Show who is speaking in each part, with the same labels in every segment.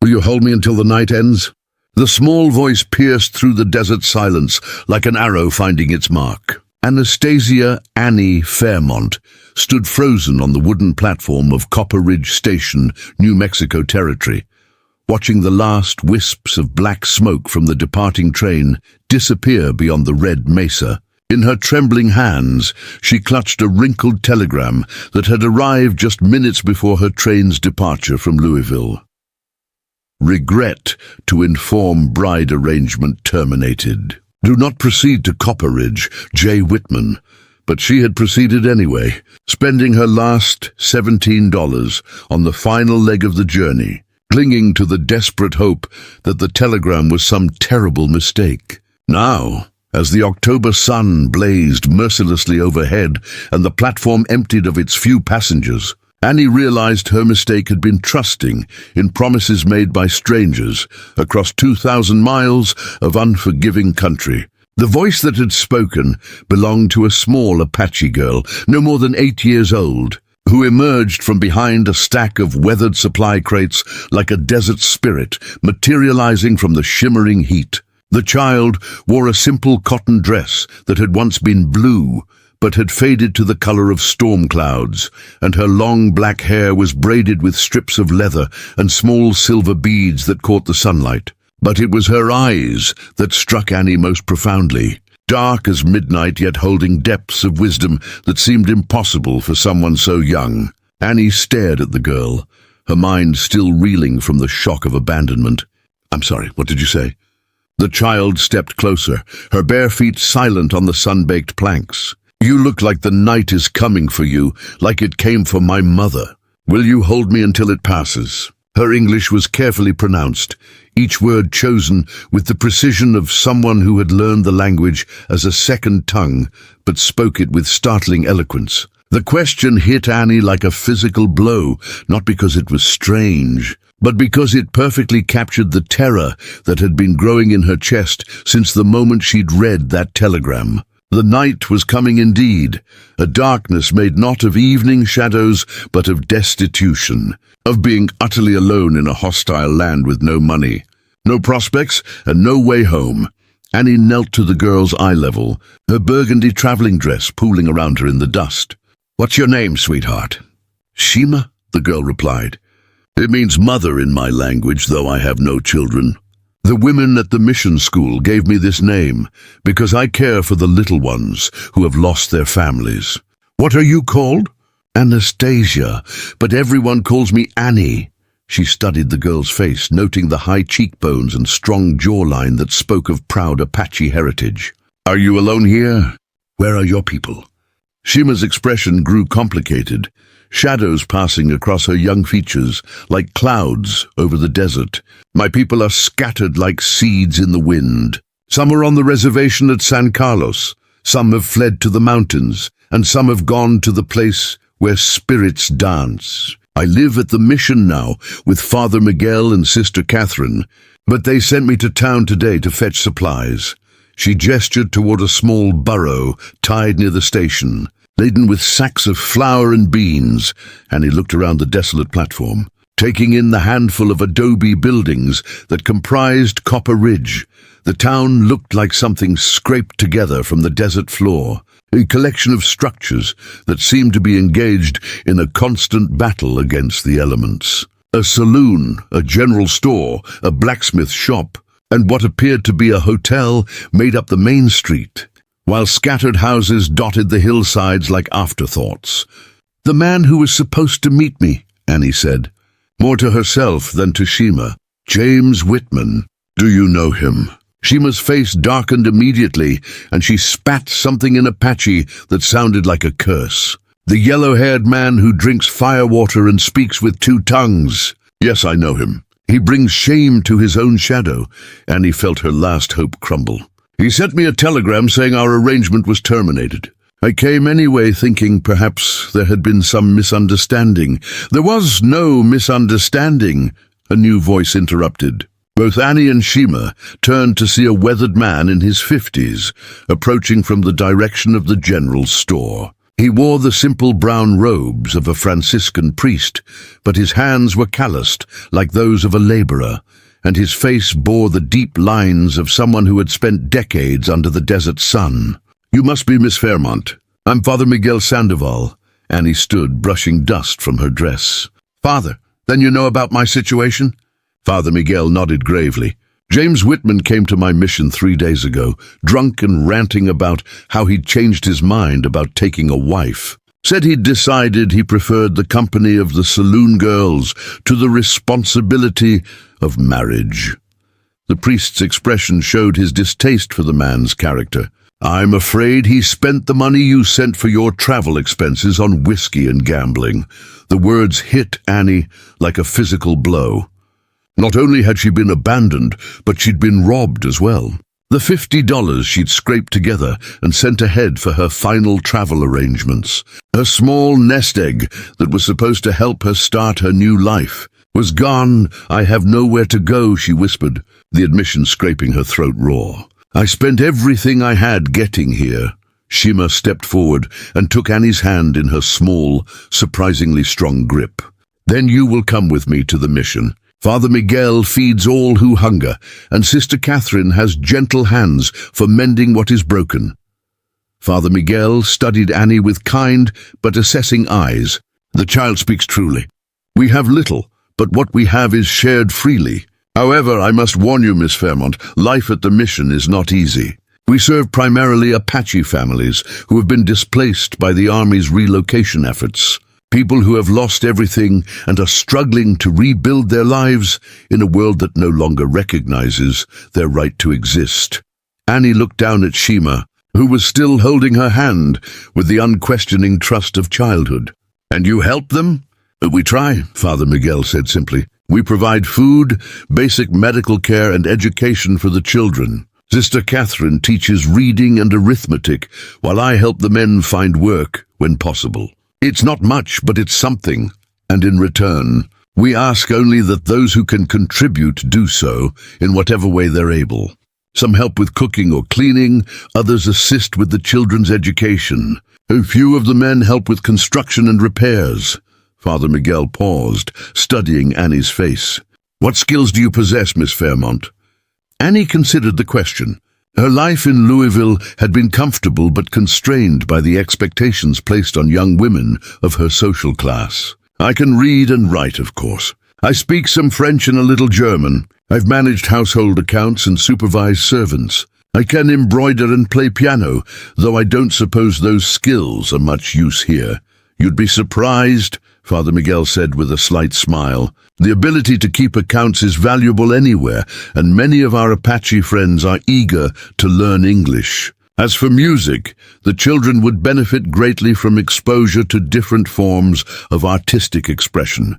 Speaker 1: Will you hold me until the night ends? The small voice pierced through the desert silence like an arrow finding its mark. Anastasia Annie Fairmont stood frozen on the wooden platform of Copper Ridge Station, New Mexico Territory, watching the last wisps of black smoke from the departing train disappear beyond the red mesa. In her trembling hands, she clutched a wrinkled telegram that had arrived just minutes before her train's departure from Louisville. Regret to inform bride arrangement terminated. Do not proceed to Copper Ridge, J. Whitman. But she had proceeded anyway, spending her last $17 on the final leg of the journey, clinging to the desperate hope that the telegram was some terrible mistake. Now, as the October sun blazed mercilessly overhead and the platform emptied of its few passengers, Annie realized her mistake had been trusting in promises made by strangers across 2,000 miles of unforgiving country. The voice that had spoken belonged to a small Apache girl, no more than 8 years old, who emerged from behind a stack of weathered supply crates like a desert spirit materializing from the shimmering heat. The child wore a simple cotton dress that had once been blue, but had faded to the color of storm clouds, and her long black hair was braided with strips of leather and small silver beads that caught the sunlight. But it was her eyes that struck Annie most profoundly, dark as midnight yet holding depths of wisdom that seemed impossible for someone so young. Annie stared at the girl, her mind still reeling from the shock of abandonment. "I'm sorry, what did you say?" The child stepped closer, her bare feet silent on the sun-baked planks. "You look like the night is coming for you, like it came for my mother. Will you hold me until it passes?" Her English was carefully pronounced, each word chosen with the precision of someone who had learned the language as a second tongue, but spoke it with startling eloquence. The question hit Annie like a physical blow, not because it was strange, but because it perfectly captured the terror that had been growing in her chest since the moment she'd read that telegram. The night was coming indeed, a darkness made not of evening shadows, but of destitution, of being utterly alone in a hostile land with no money, no prospects, and no way home. Annie knelt to the girl's eye level, her burgundy traveling dress pooling around her in the dust. "What's your name, sweetheart?" "Shima," the girl replied. "It means mother in my language, though I have no children. The women at the mission school gave me this name because I care for the little ones who have lost their families." "What are you called?" "Anastasia, but everyone calls me Annie." She studied the girl's face, noting the high cheekbones and strong jawline that spoke of proud Apache heritage. "Are you alone here? Where are your people?" Shima's expression grew complicated, shadows passing across her young features like clouds over the desert. "My people are scattered like seeds in the wind. Some are on the reservation at San Carlos, some have fled to the mountains, and some have gone to the place where spirits dance. I live at the mission now with Father Miguel and Sister Catherine, but they sent me to town today to fetch supplies." She gestured toward a small burro tied near the station, laden with sacks of flour and beans, and he looked around the desolate platform, taking in the handful of adobe buildings that comprised Copper Ridge. The town looked like something scraped together from the desert floor, a collection of structures that seemed to be engaged in a constant battle against the elements. A saloon, a general store, a blacksmith shop, and what appeared to be a hotel made up the main street, while scattered houses dotted the hillsides like afterthoughts. "The man who was supposed to meet me," Annie said, more to herself than to Shima. "James Whitman. Do you know him?" Shima's face darkened immediately, and she spat something in Apache that sounded like a curse. "The yellow-haired man who drinks firewater and speaks with two tongues. Yes, I know him. He brings shame to his own shadow," Annie felt her last hope crumble. "He sent me a telegram saying our arrangement was terminated. I came anyway thinking perhaps there had been some misunderstanding." "There was no misunderstanding," a new voice interrupted. Both Annie and Shima turned to see a weathered man in his 50s, approaching from the direction of the general store. He wore the simple brown robes of a Franciscan priest, but his hands were calloused like those of a laborer, and his face bore the deep lines of someone who had spent decades under the desert sun. "You must be Miss Fairmont. I'm Father Miguel Sandoval." Annie stood, brushing dust from her dress. "Father, then you know about my situation?" Father Miguel nodded gravely. "James Whitman came to my mission 3 days ago, drunk and ranting about how he'd changed his mind about taking a wife. Said he'd decided he preferred the company of the saloon girls to the responsibility of marriage." The priest's expression showed his distaste for the man's character. "I'm afraid he spent the money you sent for your travel expenses on whiskey and gambling." The words hit Annie like a physical blow. Not only had she been abandoned, but she'd been robbed as well. The $50 she'd scraped together and sent ahead for her final travel arrangements, her small nest egg that was supposed to help her start her new life, was gone. "I have nowhere to go," she whispered, the admission scraping her throat raw. "I spent everything I had getting here." Shima stepped forward and took Annie's hand in her small, surprisingly strong grip. "Then you will come with me to the mission. Father Miguel feeds all who hunger, and Sister Catherine has gentle hands for mending what is broken." Father Miguel studied Annie with kind but assessing eyes. "The child speaks truly. We have little, but what we have is shared freely. However, I must warn you, Miss Fairmont, life at the mission is not easy. We serve primarily Apache families who have been displaced by the Army's relocation efforts. People who have lost everything and are struggling to rebuild their lives in a world that no longer recognizes their right to exist." Annie looked down at Shima, who was still holding her hand with the unquestioning trust of childhood. "And you help them?" "We try," Father Miguel said simply. "We provide food, basic medical care, and education for the children. Sister Catherine teaches reading and arithmetic, while I help the men find work when possible. It's not much, but it's something, and in return, we ask only that those who can contribute do so in whatever way they're able. Some help with cooking or cleaning, others assist with the children's education. A few of the men help with construction and repairs." Father Miguel paused, studying Annie's face. "What skills do you possess, Miss Fairmont?" Annie considered the question. Her life in Louisville had been comfortable but constrained by the expectations placed on young women of her social class. "I can read and write, of course. I speak some French and a little German. I've managed household accounts and supervised servants. I can embroider and play piano, though I don't suppose those skills are much use here." "You'd be surprised," Father Miguel said with a slight smile. "The ability to keep accounts is valuable anywhere, and many of our Apache friends are eager to learn English. As for music, the children would benefit greatly from exposure to different forms of artistic expression."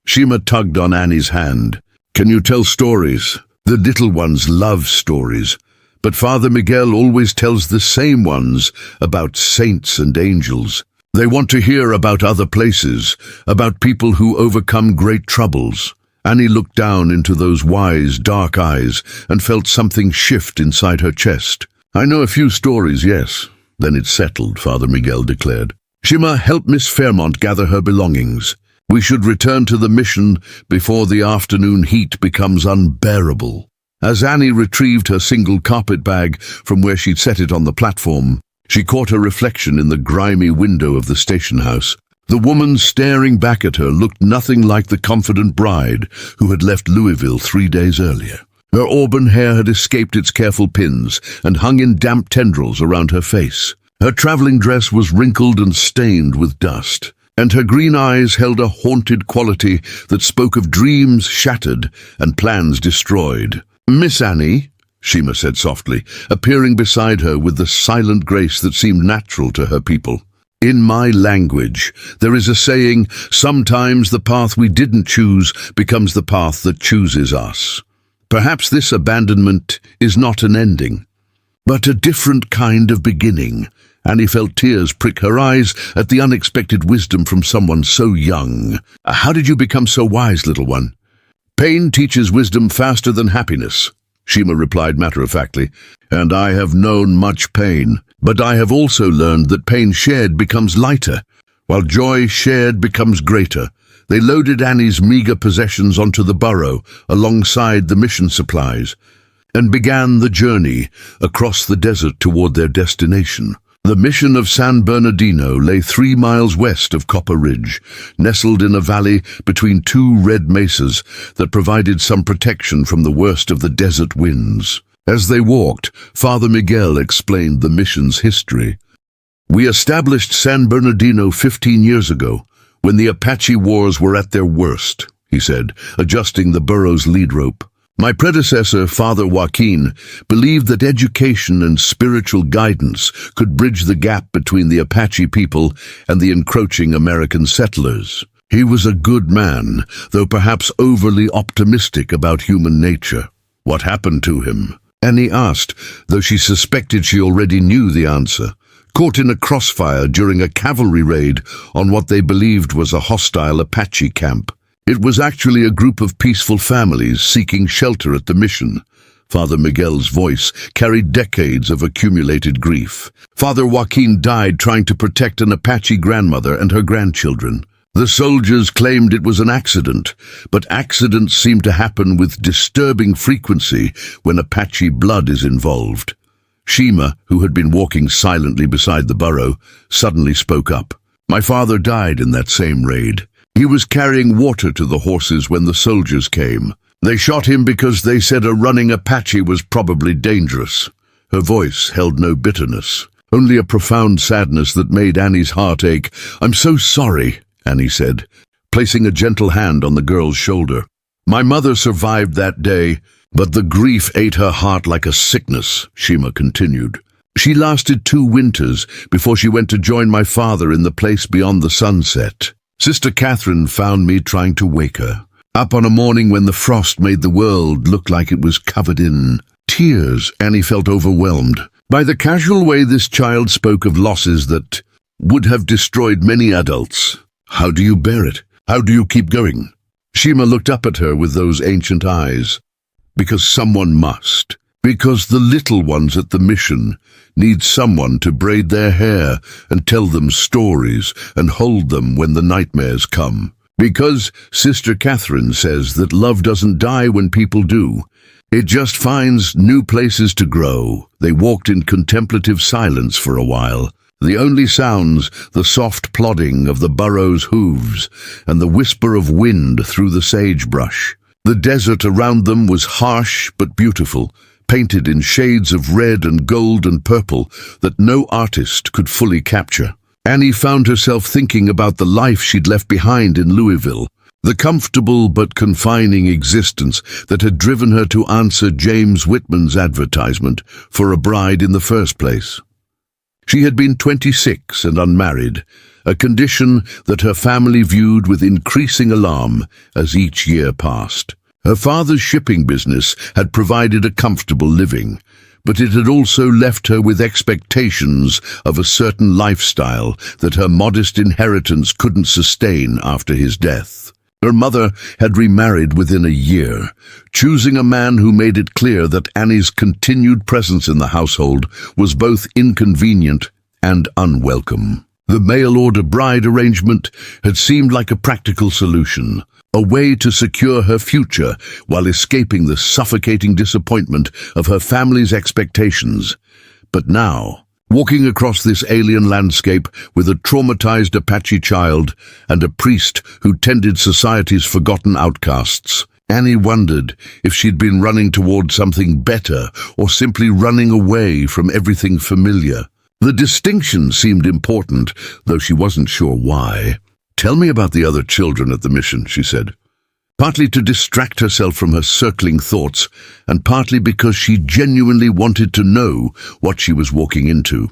Speaker 1: Shima tugged on Annie's hand. "Can you tell stories? The little ones love stories. But Father Miguel always tells the same ones about saints and angels. They want to hear about other places, about people who overcome great troubles." Annie looked down into those wise, dark eyes and felt something shift inside her chest. "I know a few stories, yes." "Then it's settled," Father Miguel declared. "Shima, help Miss Fairmont gather her belongings. We should return to the mission before the afternoon heat becomes unbearable." As Annie retrieved her single carpet bag from where she'd set it on the platform, she caught her reflection in the grimy window of the station house. The woman staring back at her looked nothing like the confident bride who had left Louisville 3 days earlier. Her auburn hair had escaped its careful pins and hung in damp tendrils around her face. Her traveling dress was wrinkled and stained with dust, and her green eyes held a haunted quality that spoke of dreams shattered and plans destroyed. "Miss Annie," Shima said softly, appearing beside her with the silent grace that seemed natural to her people. "In my language, there is a saying, sometimes the path we didn't choose becomes the path that chooses us. Perhaps this abandonment is not an ending, but a different kind of beginning." Annie felt tears prick her eyes at the unexpected wisdom from someone so young. "How did you become so wise, little one?" "Pain teaches wisdom faster than happiness," Shima replied matter-of-factly, "and I have known much pain. But I have also learned that pain shared becomes lighter, while joy shared becomes greater. They loaded Annie's meager possessions onto the burro alongside the mission supplies and began the journey across the desert toward their destination. The mission of San Bernardino lay 3 miles west of Copper Ridge, nestled in a valley between 2 red mesas that provided some protection from the worst of the desert winds. As they walked, Father Miguel explained the mission's history. "We established San Bernardino 15 years ago, when the Apache wars were at their worst," he said, adjusting the burro's lead rope. "My predecessor, Father Joaquin, believed that education and spiritual guidance could bridge the gap between the Apache people and the encroaching American settlers. He was a good man, though perhaps overly optimistic about human nature." "What happened to him?" Annie asked, though she suspected she already knew the answer. "Caught in a crossfire during a cavalry raid on what they believed was a hostile Apache camp. It was actually a group of peaceful families seeking shelter at the mission." Father Miguel's voice carried decades of accumulated grief. "Father Joaquin died trying to protect an Apache grandmother and her grandchildren. The soldiers claimed it was an accident, but accidents seem to happen with disturbing frequency when Apache blood is involved." Shima, who had been walking silently beside the burro, suddenly spoke up. "My father died in that same raid. He was carrying water to the horses when the soldiers came. They shot him because they said a running Apache was probably dangerous." Her voice held no bitterness, only a profound sadness that made Annie's heart ache. "I'm so sorry," Annie said, placing a gentle hand on the girl's shoulder. "My mother survived that day, but the grief ate her heart like a sickness," Shima continued. "She lasted 2 winters before she went to join my father in the place beyond the sunset. Sister Catherine found me trying to wake her, up on a morning when the frost made the world look like it was covered in tears." Annie felt overwhelmed by the casual way this child spoke of losses that would have destroyed many adults. "How do you bear it? How do you keep going?" Shima looked up at her with those ancient eyes. "Because someone must. Because the little ones at the mission need someone to braid their hair and tell them stories and hold them when the nightmares come. Because Sister Catherine says that love doesn't die when people do. It just finds new places to grow." They walked in contemplative silence for a while. The only sounds, the soft plodding of the burro's hooves and the whisper of wind through the sagebrush. The desert around them was harsh but beautiful, painted in shades of red and gold and purple that no artist could fully capture. Annie found herself thinking about the life she'd left behind in Louisville, the comfortable but confining existence that had driven her to answer James Whitman's advertisement for a bride in the first place. She had been 26 and unmarried, a condition that her family viewed with increasing alarm as each year passed. Her father's shipping business had provided a comfortable living, but it had also left her with expectations of a certain lifestyle that her modest inheritance couldn't sustain after his death. Her mother had remarried within a year, choosing a man who made it clear that Annie's continued presence in the household was both inconvenient and unwelcome. The mail-order bride arrangement had seemed like a practical solution, a way to secure her future while escaping the suffocating disappointment of her family's expectations. But now, walking across this alien landscape with a traumatized Apache child and a priest who tended society's forgotten outcasts, Annie wondered if she'd been running toward something better or simply running away from everything familiar. The distinction seemed important, though she wasn't sure why. "Tell me about the other children at the mission," she said, partly to distract herself from her circling thoughts, and partly because she genuinely wanted to know what she was walking into.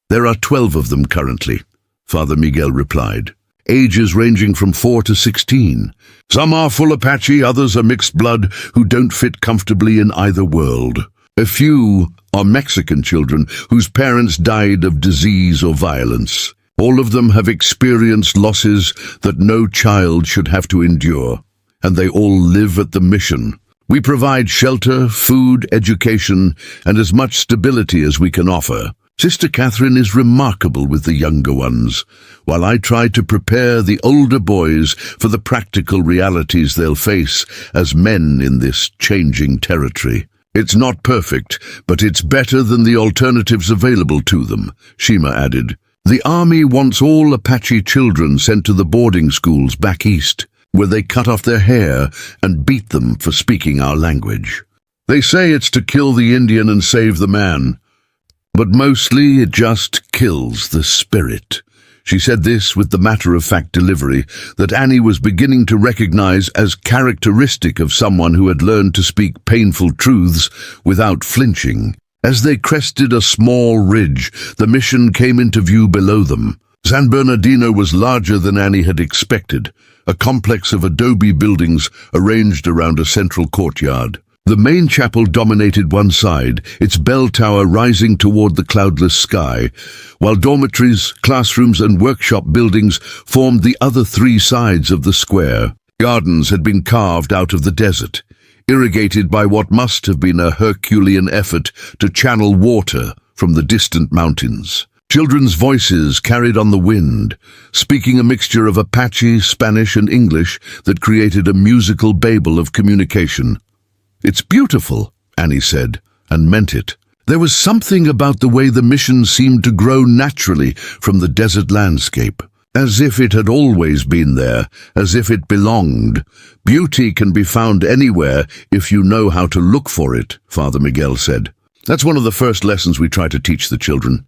Speaker 1: "There are 12 of them currently," Father Miguel replied, "ages ranging from 4 to 16. Some are full Apache, others are mixed blood who don't fit comfortably in either world. A few are Mexican children whose parents died of disease or violence. All of them have experienced losses that no child should have to endure, and they all live at the mission." We provide shelter, food, education, and as much stability as we can offer. Sister Catherine is remarkable with the younger ones, while I try to prepare the older boys for the practical realities they'll face as men in this changing territory. It's not perfect, but it's better than the alternatives available to them, Shima added. The army wants all Apache children sent to the boarding schools back east, where they cut off their hair and beat them for speaking our language. They say it's to kill the Indian and save the man, but mostly it just kills the spirit. She said this with the matter-of-fact delivery that Annie was beginning to recognize as characteristic of someone who had learned to speak painful truths without flinching. As they crested a small ridge, the mission came into view below them. San Bernardino was larger than Annie had expected, a complex of adobe buildings arranged around a central courtyard. The main chapel dominated one side, its bell tower rising toward the cloudless sky, while dormitories, classrooms, and workshop buildings formed the other three sides of the square. Gardens had been carved out of the desert, irrigated by what must have been a Herculean effort to channel water from the distant mountains. Children's voices carried on the wind, speaking a mixture of Apache, Spanish, and English that created a musical babel of communication. "It's beautiful," Annie said, and meant it. There was something about the way the mission seemed to grow naturally from the desert landscape, as if it had always been there, as if it belonged. Beauty can be found anywhere if you know how to look for it, Father Miguel said. That's one of the first lessons we try to teach the children.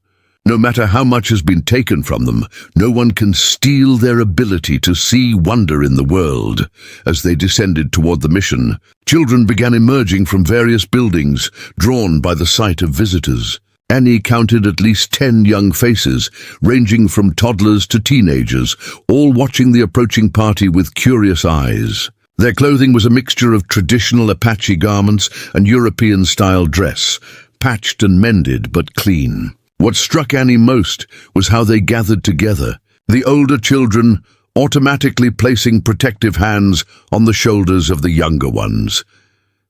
Speaker 1: No matter how much has been taken from them, no one can steal their ability to see wonder in the world. As they descended toward the mission, children began emerging from various buildings, drawn by the sight of visitors. Annie counted at least 10 young faces, ranging from toddlers to teenagers, all watching the approaching party with curious eyes. Their clothing was a mixture of traditional Apache garments and European-style dress, patched and mended but clean. What struck Annie most was how they gathered together, the older children automatically placing protective hands on the shoulders of the younger ones.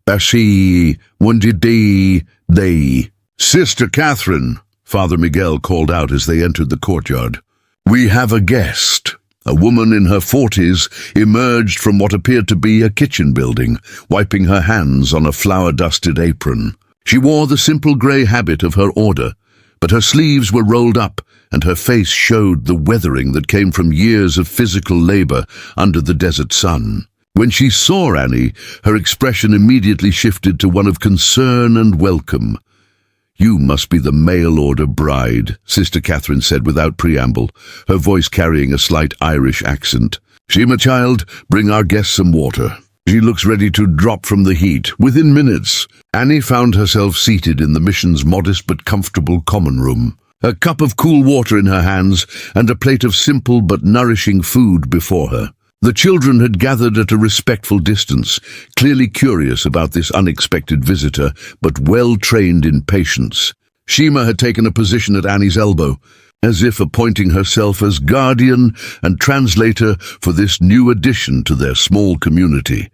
Speaker 1: Bashi, Wundidi, they. "Sister Catherine," Father Miguel called out as they entered the courtyard. "We have a guest." A woman in her 40s emerged from what appeared to be a kitchen building, wiping her hands on a flour-dusted apron. She wore the simple grey habit of her order, but her sleeves were rolled up and her face showed the weathering that came from years of physical labor under the desert sun. When she saw Annie, her expression immediately shifted to one of concern and welcome. "You must be the mail-order bride," Sister Catherine said without preamble, her voice carrying a slight Irish accent. "Shima, child, bring our guest some water. She looks ready to drop from the heat within minutes." Annie found herself seated in the mission's modest but comfortable common room, a cup of cool water in her hands and a plate of simple but nourishing food before her. The children had gathered at a respectful distance, clearly curious about this unexpected visitor, but well-trained in patience. Shima had taken a position at Annie's elbow, as if appointing herself as guardian and translator for this new addition to their small community.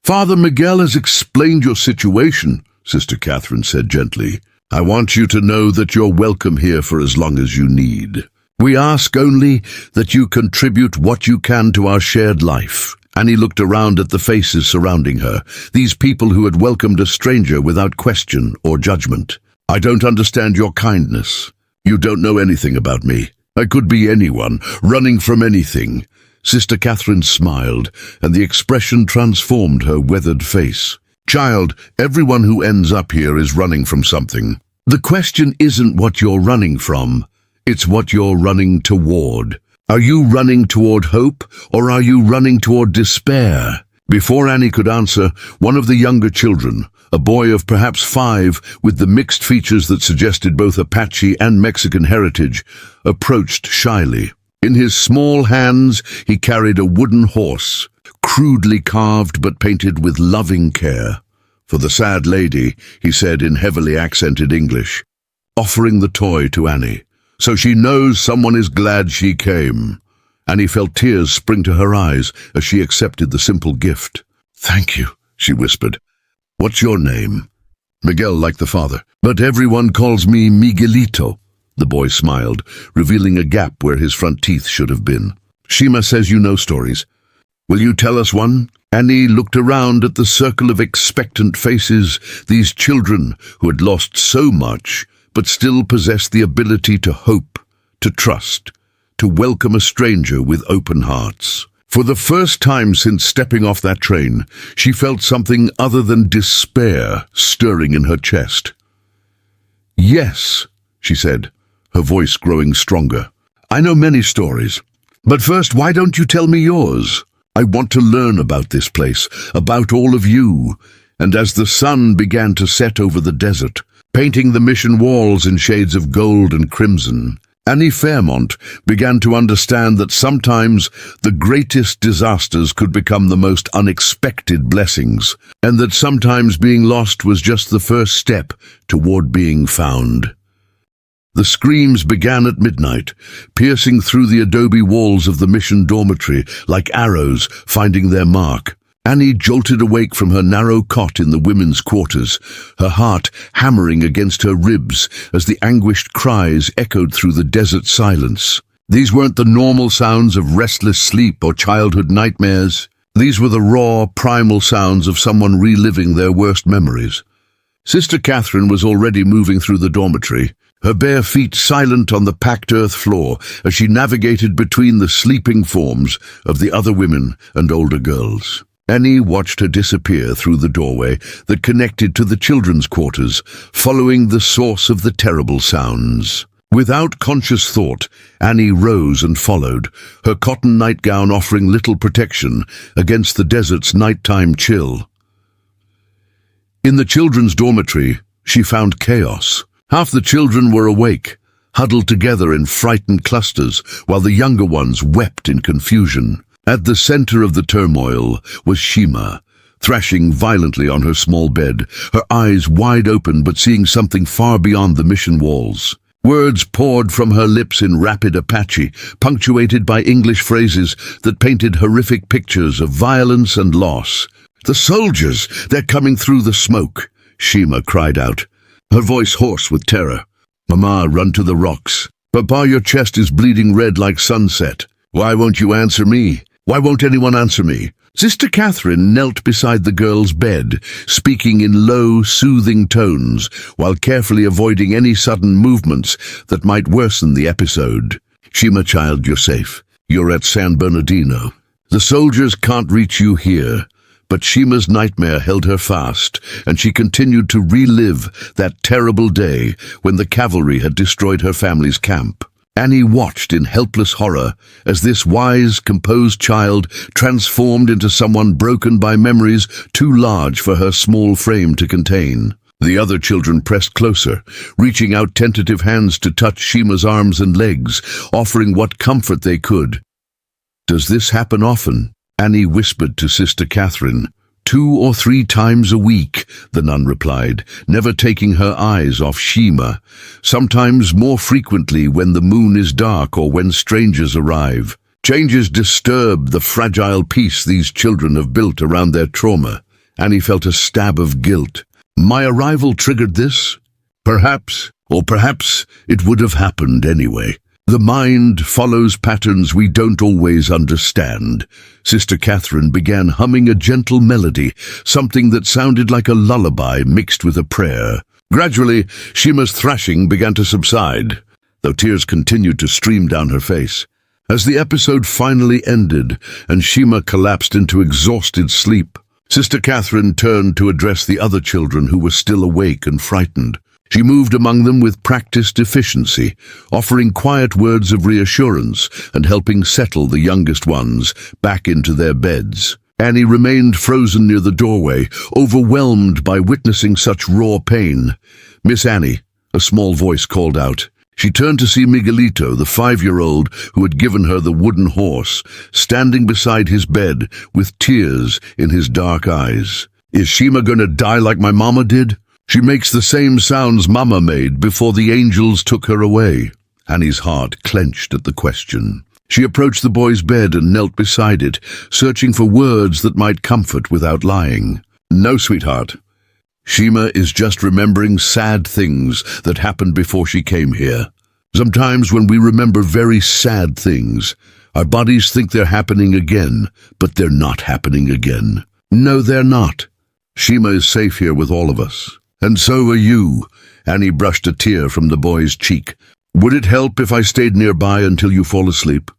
Speaker 1: "Father Miguel has explained your situation," Sister Catherine said gently. "I want you to know that you're welcome here for as long as you need. We ask only that you contribute what you can to our shared life." Annie looked around at the faces surrounding her, these people who had welcomed a stranger without question or judgment. "I don't understand your kindness. You don't know anything about me. I could be anyone, running from anything." Sister Catherine smiled, and the expression transformed her weathered face. "Child, everyone who ends up here is running from something. The question isn't what you're running from, it's what you're running toward. Are you running toward hope, or are you running toward despair?" Before Annie could answer, one of the younger children, a boy of perhaps 5 with the mixed features that suggested both Apache and Mexican heritage, approached shyly. In his small hands he carried a wooden horse, crudely carved but painted with loving care. "For the sad lady," he said in heavily accented English, offering the toy to Annie. "So she knows someone is glad she came." Annie felt tears spring to her eyes as she accepted the simple gift. "Thank you," she whispered. "What's your name?" "Miguel, like the father. But everyone calls me Miguelito." The boy smiled, revealing a gap where his front teeth should have been. "Shima says you know stories. Will you tell us one?" Annie looked around at the circle of expectant faces, these children who had lost so much, but still possessed the ability to hope, to trust, to welcome a stranger with open hearts. For the first time since stepping off that train, she felt something other than despair stirring in her chest. "Yes," she said, her voice growing stronger. "I know many stories. But first, why don't you tell me yours? I want to learn about this place, about all of you." And as the sun began to set over the desert, painting the mission walls in shades of gold and crimson, Annie Fairmont began to understand that sometimes the greatest disasters could become the most unexpected blessings, and that sometimes being lost was just the first step toward being found. The screams began at midnight, piercing through the adobe walls of the mission dormitory like arrows finding their mark. Annie jolted awake from her narrow cot in the women's quarters, her heart hammering against her ribs as the anguished cries echoed through the desert silence. These weren't the normal sounds of restless sleep or childhood nightmares. These were the raw, primal sounds of someone reliving their worst memories. Sister Catherine was already moving through the dormitory, her bare feet silent on the packed earth floor as she navigated between the sleeping forms of the other women and older girls. Annie watched her disappear through the doorway that connected to the children's quarters, following the source of the terrible sounds. Without conscious thought, Annie rose and followed, her cotton nightgown offering little protection against the desert's nighttime chill. In the children's dormitory, she found chaos. Half the children were awake, huddled together in frightened clusters, while the younger ones wept in confusion. At the center of the turmoil was Shima, thrashing violently on her small bed, her eyes wide open but seeing something far beyond the mission walls. Words poured from her lips in rapid Apache, punctuated by English phrases that painted horrific pictures of violence and loss. "The soldiers! They're coming through the smoke!" Shima cried out, her voice hoarse with terror. "Mama, run to the rocks. Papa, your chest is bleeding red like sunset. Why won't you answer me? Why won't anyone answer me?" Sister Catherine knelt beside the girl's bed, speaking in low, soothing tones, while carefully avoiding any sudden movements that might worsen the episode. "Shima, child, you're safe. You're at San Bernardino. The soldiers can't reach you here." But Shima's nightmare held her fast, and she continued to relive that terrible day when the cavalry had destroyed her family's camp. Annie watched in helpless horror as this wise, composed child transformed into someone broken by memories too large for her small frame to contain. The other children pressed closer, reaching out tentative hands to touch Shima's arms and legs, offering what comfort they could. "Does this happen often?" Annie whispered to Sister Catherine. "2 or 3 times a week," the nun replied, never taking her eyes off Shima. "Sometimes more frequently when the moon is dark or when strangers arrive. Changes disturb the fragile peace these children have built around their trauma." Annie felt a stab of guilt. My arrival triggered this? Perhaps, or perhaps it would have happened anyway. The mind follows patterns we don't always understand. Sister Catherine began humming a gentle melody, something that sounded like a lullaby mixed with a prayer. Gradually, Shima's thrashing began to subside, though tears continued to stream down her face. As the episode finally ended and Shima collapsed into exhausted sleep, Sister Catherine turned to address the other children who were still awake and frightened. She moved among them with practiced efficiency, offering quiet words of reassurance and helping settle the youngest ones back into their beds. Annie remained frozen near the doorway, overwhelmed by witnessing such raw pain. "Miss Annie," a small voice called out. She turned to see Miguelito, the 5-year-old who had given her the wooden horse, standing beside his bed with tears in his dark eyes. "Is Shima going to die like my mama did? She makes the same sounds Mama made before the angels took her away." Annie's heart clenched at the question. She approached the boy's bed and knelt beside it, searching for words that might comfort without lying. No, sweetheart. Shima is just remembering sad things that happened before she came here. Sometimes when we remember very sad things, our bodies think they're happening again, but they're not happening again. No, they're not. Shima is safe here with all of us. And so are you. Annie brushed a tear from the boy's cheek. Would it help if I stayed nearby until you fall asleep?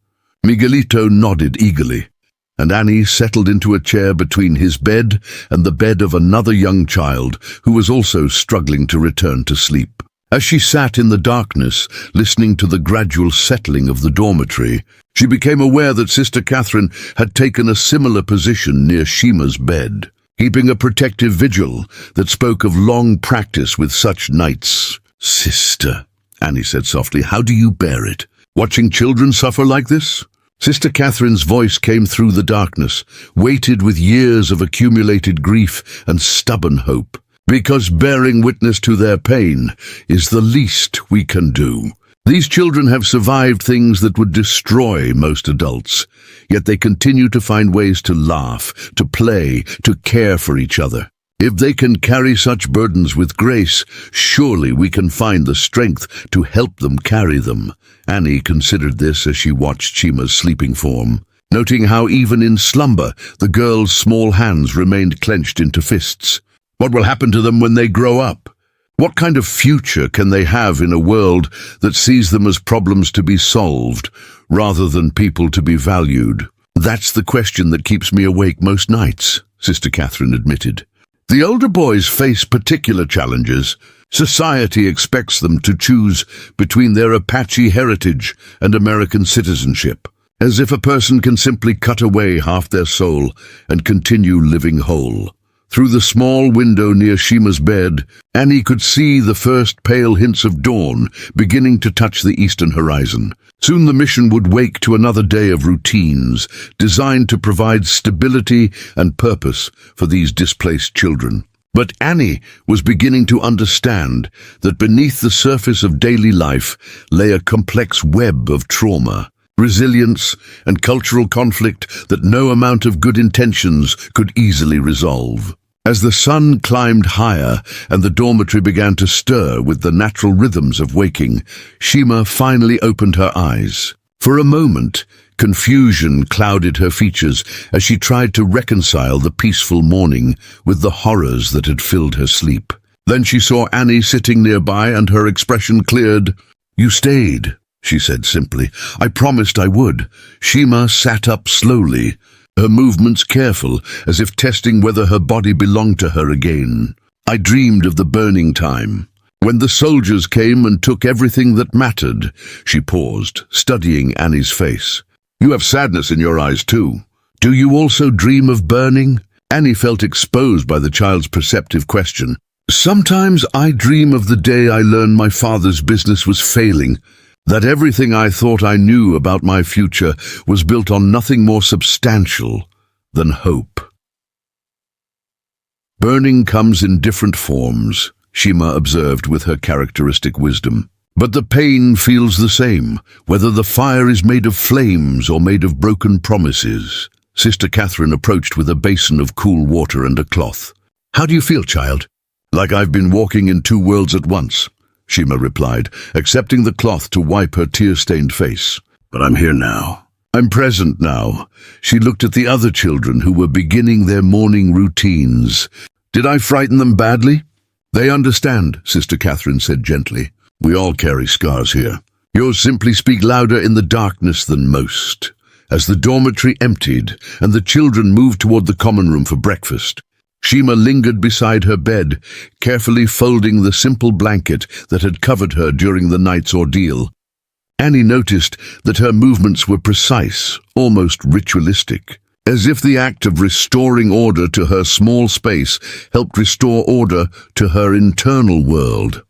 Speaker 1: Miguelito nodded eagerly, and Annie settled into a chair between his bed and the bed of another young child who was also struggling to return to sleep. As she sat in the darkness, listening to the gradual settling of the dormitory, she became aware that Sister Catherine had taken a similar position near Shima's bed, keeping a protective vigil that spoke of long practice with such nights. Sister, Annie said softly, how do you bear it? Watching children suffer like this? Sister Catherine's voice came through the darkness, weighted with years of accumulated grief and stubborn hope. Because bearing witness to their pain is the least we can do. These children have survived things that would destroy most adults, yet they continue to find ways to laugh, to play, to care for each other. If they can carry such burdens with grace, surely we can find the strength to help them carry them. Annie considered this as she watched Shima's sleeping form, noting how even in slumber the girl's small hands remained clenched into fists. What will happen to them when they grow up? What kind of future can they have in a world that sees them as problems to be solved, rather than people to be valued? That's the question that keeps me awake most nights, Sister Catherine admitted. The older boys face particular challenges. Society expects them to choose between their Apache heritage and American citizenship, as if a person can simply cut away half their soul and continue living whole. Through the small window near Shima's bed, Annie could see the first pale hints of dawn beginning to touch the eastern horizon. Soon the mission would wake to another day of routines, designed to provide stability and purpose for these displaced children. But Annie was beginning to understand that beneath the surface of daily life lay a complex web of trauma, resilience, and cultural conflict that no amount of good intentions could easily resolve. As the sun climbed higher and the dormitory began to stir with the natural rhythms of waking, Shima finally opened her eyes. For a moment, confusion clouded her features as she tried to reconcile the peaceful morning with the horrors that had filled her sleep. Then she saw Annie sitting nearby and her expression cleared. "You stayed," she said simply. "I promised I would." Shima sat up slowly, her movements careful, as if testing whether her body belonged to her again. "I dreamed of the burning time. When the soldiers came and took everything that mattered." She paused, studying Annie's face. "You have sadness in your eyes too. Do you also dream of burning?" Annie felt exposed by the child's perceptive question. "Sometimes I dream of the day I learned my father's business was failing, that everything I thought I knew about my future was built on nothing more substantial than hope." "Burning comes in different forms," Shima observed with her characteristic wisdom. "But the pain feels the same, whether the fire is made of flames or made of broken promises." Sister Catherine approached with a basin of cool water and a cloth. "How do you feel, child?" "Like I've been walking in two worlds at once," Shima replied, accepting the cloth to wipe her tear-stained face. "But I'm here now. I'm present now." She looked at the other children who were beginning their morning routines. "Did I frighten them badly?" "They understand," Sister Catherine said gently. "We all carry scars here. Yours simply speak louder in the darkness than most." As the dormitory emptied and the children moved toward the common room for breakfast, Shima lingered beside her bed, carefully folding the simple blanket that had covered her during the night's ordeal. Annie noticed that her movements were precise, almost ritualistic, as if the act of restoring order to her small space helped restore order to her internal world.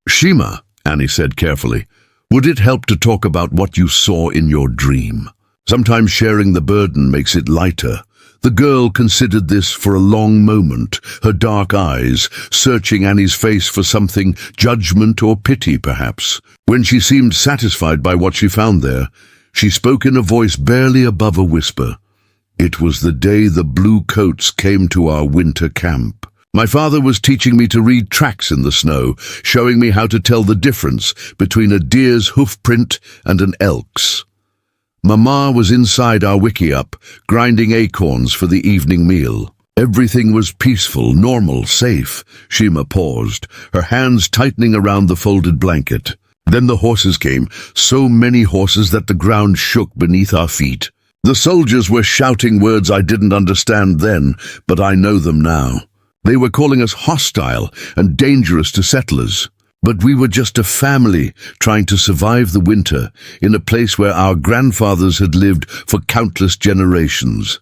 Speaker 1: "Shima," Annie said carefully, "would it help to talk about what you saw in your dream? Sometimes sharing the burden makes it lighter." The girl considered this for a long moment, her dark eyes searching Annie's face for something, judgment or pity perhaps. When she seemed satisfied by what she found there, she spoke in a voice barely above a whisper. It was the day the blue coats came to our winter camp. My father was teaching me to read tracks in the snow, showing me how to tell the difference between a deer's hoof print and an elk's. Mama was inside our wickiup, grinding acorns for the evening meal. Everything was peaceful, normal, safe. Shima paused, her hands tightening around the folded blanket. Then the horses came, so many horses that the ground shook beneath our feet. The soldiers were shouting words I didn't understand then, but I know them now. They were calling us hostile and dangerous to settlers. But we were just a family trying to survive the winter in a place where our grandfathers had lived for countless generations.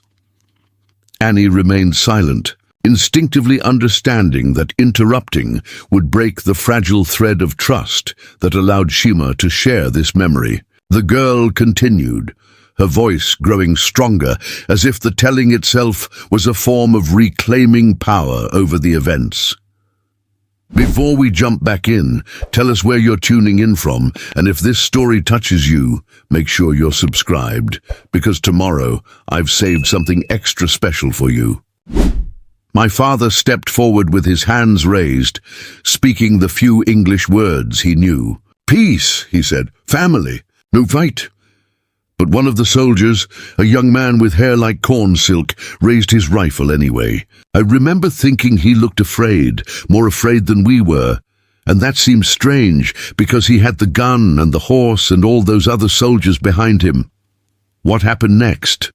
Speaker 1: Annie remained silent, instinctively understanding that interrupting would break the fragile thread of trust that allowed Shima to share this memory. The girl continued, her voice growing stronger, as if the telling itself was a form of reclaiming power over the events. Before we jump back in, tell us where you're tuning in from, and if this story touches you, make sure you're subscribed, because tomorrow I've saved something extra special for you. My father stepped forward with his hands raised, speaking the few English words he knew. "Peace," he said. "Family. No fight." But one of the soldiers, a young man with hair like corn silk, raised his rifle anyway. I remember thinking he looked afraid, more afraid than we were. And that seemed strange, because he had the gun and the horse and all those other soldiers behind him. What happened next?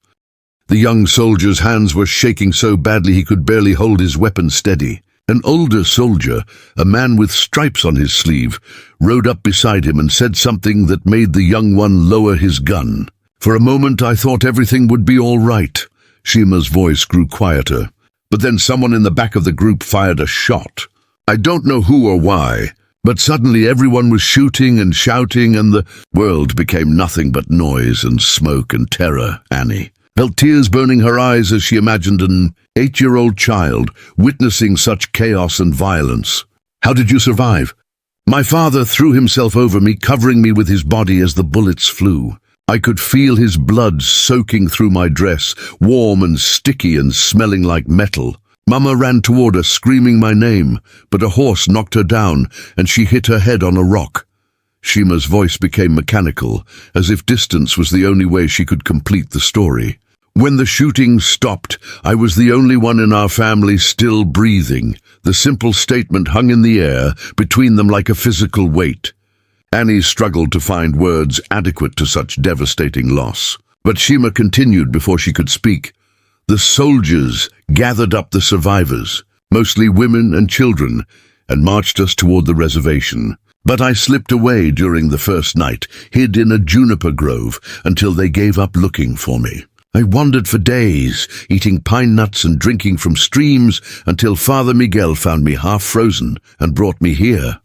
Speaker 1: The young soldier's hands were shaking so badly he could barely hold his weapon steady. An older soldier, a man with stripes on his sleeve, rode up beside him and said something that made the young one lower his gun. For a moment I thought everything would be all right. Shima's voice grew quieter. But then someone in the back of the group fired a shot. I don't know who or why, but suddenly everyone was shooting and shouting and the world became nothing but noise and smoke and terror. Annie felt tears burning her eyes as she imagined an 8-year-old child witnessing such chaos and violence. "How did you survive?" My father threw himself over me, covering me with his body as the bullets flew. I could feel his blood soaking through my dress, warm and sticky and smelling like metal. Mama ran toward us, screaming my name, but a horse knocked her down and she hit her head on a rock. Shima's voice became mechanical, as if distance was the only way she could complete the story. When the shooting stopped, I was the only one in our family still breathing. The simple statement hung in the air between them like a physical weight. Annie struggled to find words adequate to such devastating loss. But Shima continued before she could speak. The soldiers gathered up the survivors, mostly women and children, and marched us toward the reservation. But I slipped away during the first night, hid in a juniper grove, until they gave up looking for me. I wandered for days, eating pine nuts and drinking from streams, until Father Miguel found me half frozen and brought me here.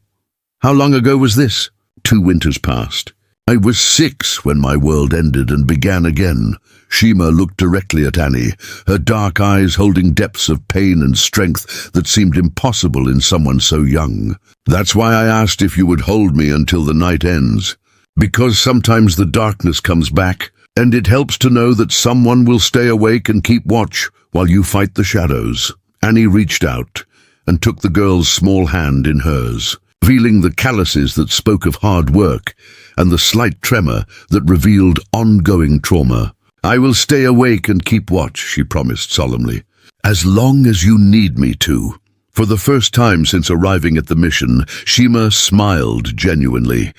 Speaker 1: How long ago was this? 2 winters passed. I was 6 when my world ended and began again. Shima looked directly at Annie, her dark eyes holding depths of pain and strength that seemed impossible in someone so young. That's why I asked if you would hold me until the night ends. Because sometimes the darkness comes back, and it helps to know that someone will stay awake and keep watch while you fight the shadows. Annie reached out and took the girl's small hand in hers, feeling the calluses that spoke of hard work and the slight tremor that revealed ongoing trauma. "I will stay awake and keep watch," she promised solemnly, "as long as you need me to." For the first time since arriving at the mission, Shima smiled genuinely.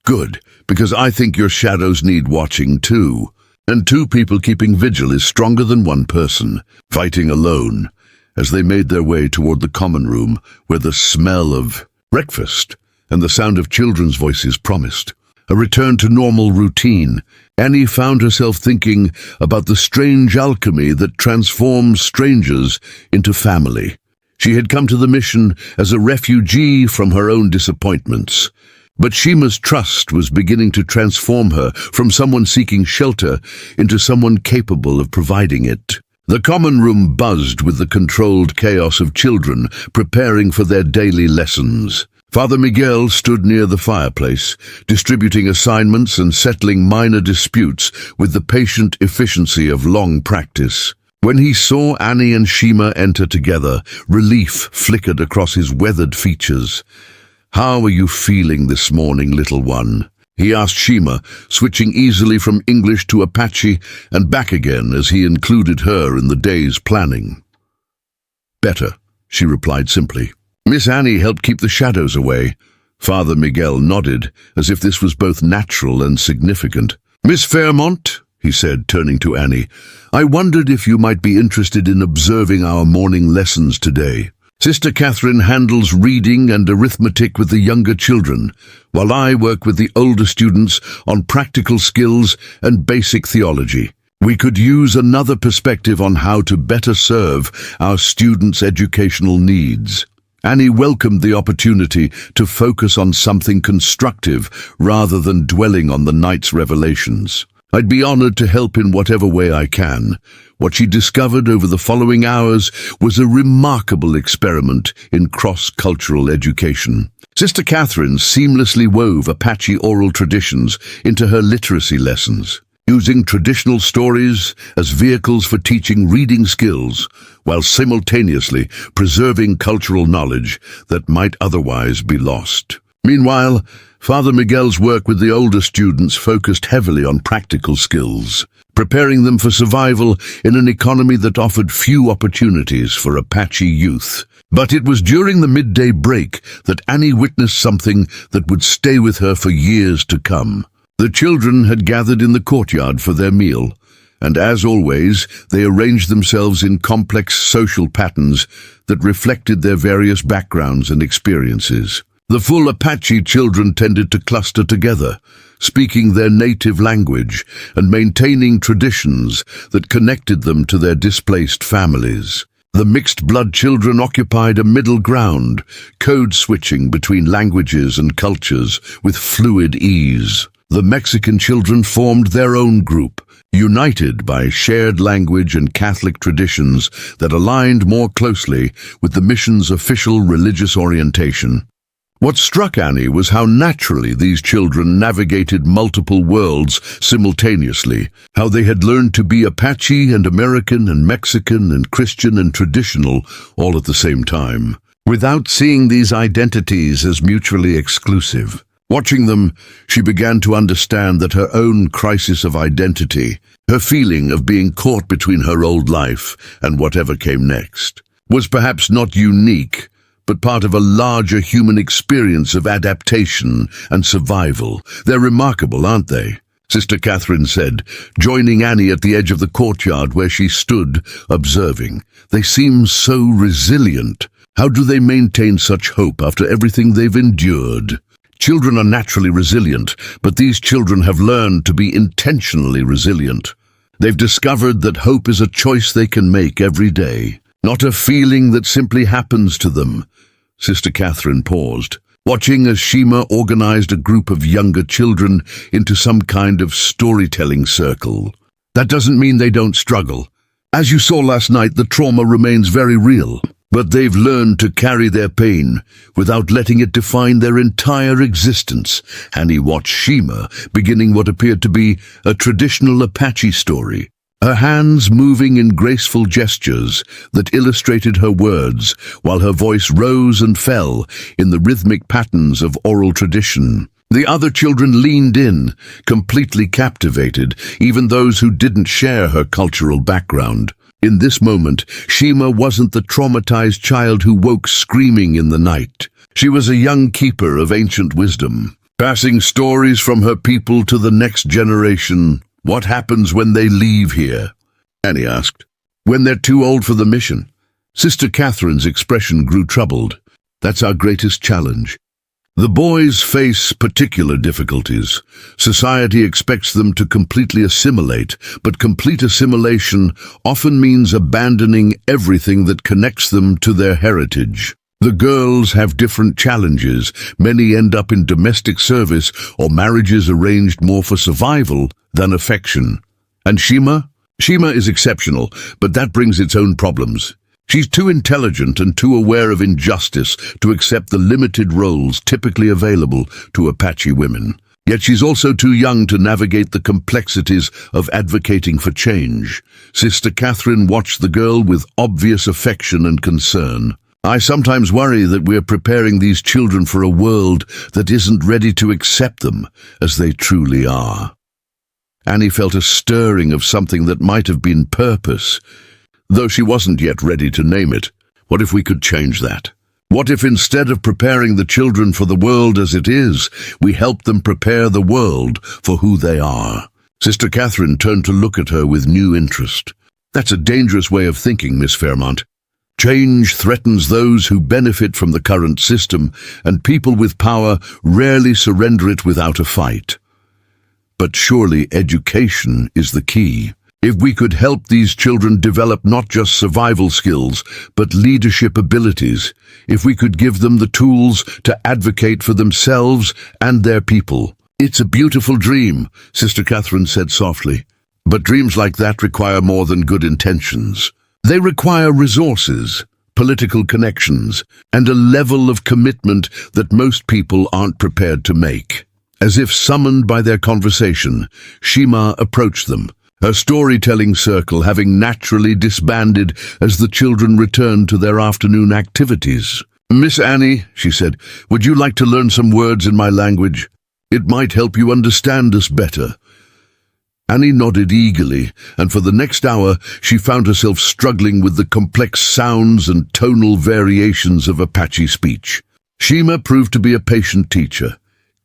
Speaker 1: "Good, because I think your shadows need watching too. And 2 people keeping vigil is stronger than 1 person fighting alone." As they made their way toward the common room, where the smell of breakfast and the sound of children's voices promised a return to normal routine, Annie found herself thinking about the strange alchemy that transforms strangers into family. She had come to the mission as a refugee from her own disappointments, but Shima's trust was beginning to transform her from someone seeking shelter into someone capable of providing it. The common room buzzed with the controlled chaos of children preparing for their daily lessons. Father Miguel stood near the fireplace, distributing assignments and settling minor disputes with the patient efficiency of long practice. When he saw Annie and Shima enter together, relief flickered across his weathered features. "How are you feeling this morning, little one?" he asked Shima, switching easily from English to Apache and back again as he included her in the day's planning. "Better," she replied simply. "Miss Annie helped keep the shadows away." Father Miguel nodded, as if this was both natural and significant. "Miss Fairmont," he said, turning to Annie, "I wondered if you might be interested in observing our morning lessons today. Sister Catherine handles reading and arithmetic with the younger children, while I work with the older students on practical skills and basic theology. We could use another perspective on how to better serve our students' educational needs." Annie welcomed the opportunity to focus on something constructive rather than dwelling on the night's revelations. "I'd be honored to help in whatever way I can." What she discovered over the following hours was a remarkable experiment in cross-cultural education. Sister Catherine seamlessly wove Apache oral traditions into her literacy lessons, using traditional stories as vehicles for teaching reading skills, while simultaneously preserving cultural knowledge that might otherwise be lost. Meanwhile, Father Miguel's work with the older students focused heavily on practical skills, preparing them for survival in an economy that offered few opportunities for Apache youth. But it was during the midday break that Annie witnessed something that would stay with her for years to come. The children had gathered in the courtyard for their meal, and as always, they arranged themselves in complex social patterns that reflected their various backgrounds and experiences. The full Apache children tended to cluster together, speaking their native language and maintaining traditions that connected them to their displaced families. The mixed-blood children occupied a middle ground, code-switching between languages and cultures with fluid ease. The Mexican children formed their own group, united by shared language and Catholic traditions that aligned more closely with the mission's official religious orientation. What struck Annie was how naturally these children navigated multiple worlds simultaneously, how they had learned to be Apache and American and Mexican and Christian and traditional all at the same time, without seeing these identities as mutually exclusive. Watching them, she began to understand that her own crisis of identity, her feeling of being caught between her old life and whatever came next, was perhaps not unique, but part of a larger human experience of adaptation and survival. "They're remarkable, aren't they?" Sister Catherine said, joining Annie at the edge of the courtyard where she stood, observing. "They seem so resilient. How do they maintain such hope after everything they've endured?" Children are naturally resilient, but these children have learned to be intentionally resilient. They've discovered that hope is a choice they can make every day, not a feeling that simply happens to them. Sister Catherine paused, watching as Shima organized a group of younger children into some kind of storytelling circle. "That doesn't mean they don't struggle. As you saw last night, the trauma remains very real, but they've learned to carry their pain without letting it define their entire existence." Annie watched Shima beginning what appeared to be a traditional Apache story, her hands moving in graceful gestures that illustrated her words, while her voice rose and fell in the rhythmic patterns of oral tradition. The other children leaned in, completely captivated, even those who didn't share her cultural background. In this moment, Shima wasn't the traumatized child who woke screaming in the night. She was a young keeper of ancient wisdom, passing stories from her people to the next generation. "What happens when they leave here?" Annie asked. "When they're too old for the mission." Sister Catherine's expression grew troubled. "That's our greatest challenge. The boys face particular difficulties. Society expects them to completely assimilate, but complete assimilation often means abandoning everything that connects them to their heritage. The girls have different challenges. Many end up in domestic service or marriages arranged more for survival than affection. And Shima? Shima is exceptional, but that brings its own problems. She's too intelligent and too aware of injustice to accept the limited roles typically available to Apache women. Yet she's also too young to navigate the complexities of advocating for change. Sister Catherine watched the girl with obvious affection and concern. I sometimes worry that we're preparing these children for a world that isn't ready to accept them as they truly are. Annie felt a stirring of something that might have been purpose, though she wasn't yet ready to name it. What if we could change that? What if instead of preparing the children for the world as it is, we help them prepare the world for who they are? Sister Catherine turned to look at her with new interest. That's a dangerous way of thinking, Miss Fairmont. Change threatens those who benefit from the current system, and people with power rarely surrender it without a fight. But surely education is the key. If we could help these children develop not just survival skills, but leadership abilities, if we could give them the tools to advocate for themselves and their people. It's a beautiful dream, Sister Catherine said softly. But dreams like that require more than good intentions. They require resources, political connections, and a level of commitment that most people aren't prepared to make. As if summoned by their conversation, Shima approached them, her storytelling circle having naturally disbanded as the children returned to their afternoon activities. "Miss Annie," she said, "would you like to learn some words in my language? It might help you understand us better." Annie nodded eagerly, and for the next hour she found herself struggling with the complex sounds and tonal variations of Apache speech. Shima proved to be a patient teacher,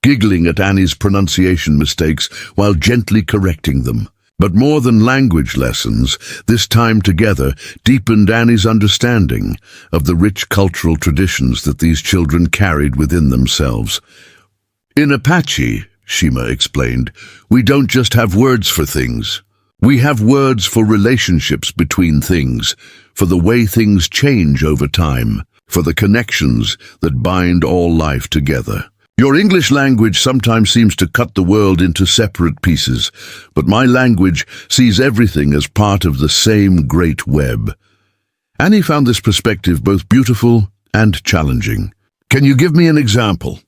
Speaker 1: giggling at Annie's pronunciation mistakes while gently correcting them. But more than language lessons, this time together deepened Annie's understanding of the rich cultural traditions that these children carried within themselves. In Apache, Shima explained, we don't just have words for things. We have words for relationships between things, for the way things change over time, for the connections that bind all life together. Your English language sometimes seems to cut the world into separate pieces, but my language sees everything as part of the same great web. Annie found this perspective both beautiful and challenging. Can you give me an example?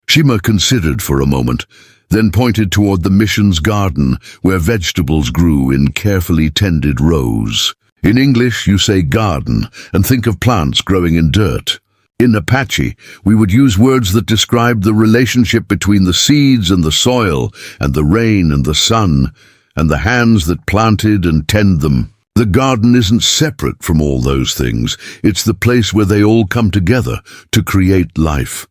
Speaker 1: Shima considered for a moment, then pointed toward the mission's garden where vegetables grew in carefully tended rows. In English, you say garden and think of plants growing in dirt. In Apache, we would use words that describe the relationship between the seeds and the soil, and the rain and the sun, and the hands that planted and tend them. The garden isn't separate from all those things. It's the place where they all come together to create life.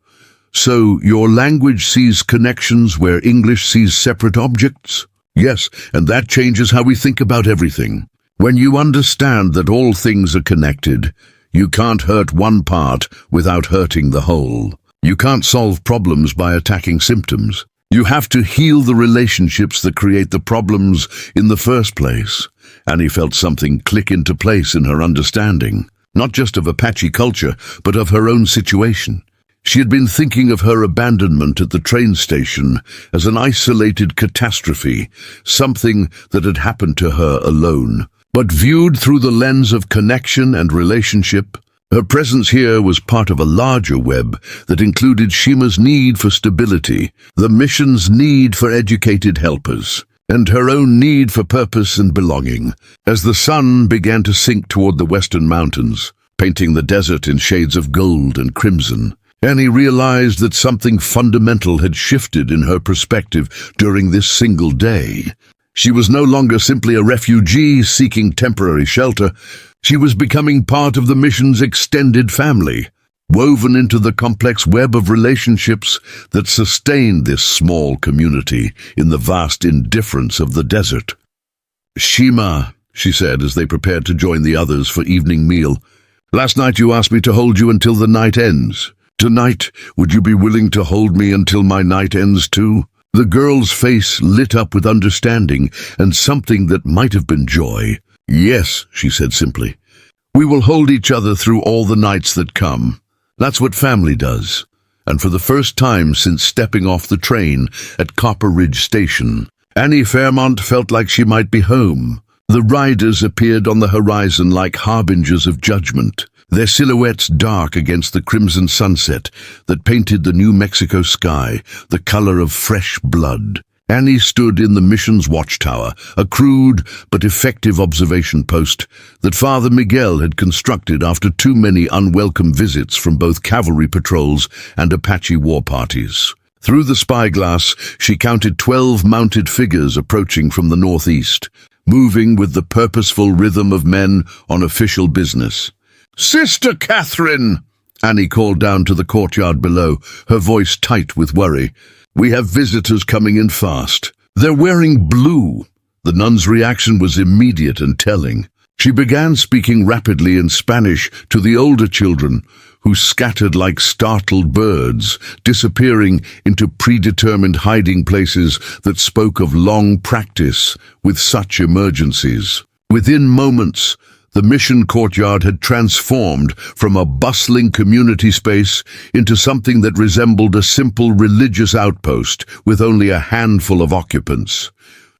Speaker 1: So, your language sees connections where English sees separate objects? Yes, and that changes how we think about everything. When you understand that all things are connected, you can't hurt one part without hurting the whole. You can't solve problems by attacking symptoms. You have to heal the relationships that create the problems in the first place. Annie felt something click into place in her understanding, not just of Apache culture, but of her own situation. She had been thinking of her abandonment at the train station as an isolated catastrophe, something that had happened to her alone. But viewed through the lens of connection and relationship, her presence here was part of a larger web that included Shima's need for stability, the mission's need for educated helpers, and her own need for purpose and belonging. As the sun began to sink toward the western mountains, painting the desert in shades of gold and crimson, Annie realized that something fundamental had shifted in her perspective during this single day. She was no longer simply a refugee seeking temporary shelter. She was becoming part of the mission's extended family, woven into the complex web of relationships that sustained this small community in the vast indifference of the desert. "Shima," she said as they prepared to join the others for evening meal, "last night you asked me to hold you until the night ends. Tonight, would you be willing to hold me until my night ends too?" The girl's face lit up with understanding and something that might have been joy. "Yes," she said simply. "We will hold each other through all the nights that come. That's what family does." And for the first time since stepping off the train at Copper Ridge Station, Annie Fairmont felt like she might be home, The riders appeared on the horizon like harbingers of judgment, their silhouettes dark against the crimson sunset that painted the New Mexico sky the color of fresh blood. Annie stood in the mission's watchtower, a crude but effective observation post that Father Miguel had constructed after too many unwelcome visits from both cavalry patrols and Apache war parties. Through the spyglass, she counted 12 mounted figures approaching from the northeast, moving with the purposeful rhythm of men on official business. "Sister Catherine!" Annie called down to the courtyard below, her voice tight with worry. "We have visitors coming in fast. They're wearing blue." The nun's reaction was immediate and telling. She began speaking rapidly in Spanish to the older children, who scattered like startled birds, disappearing into predetermined hiding places that spoke of long practice with such emergencies. Within moments, the mission courtyard had transformed from a bustling community space into something that resembled a simple religious outpost with only a handful of occupants.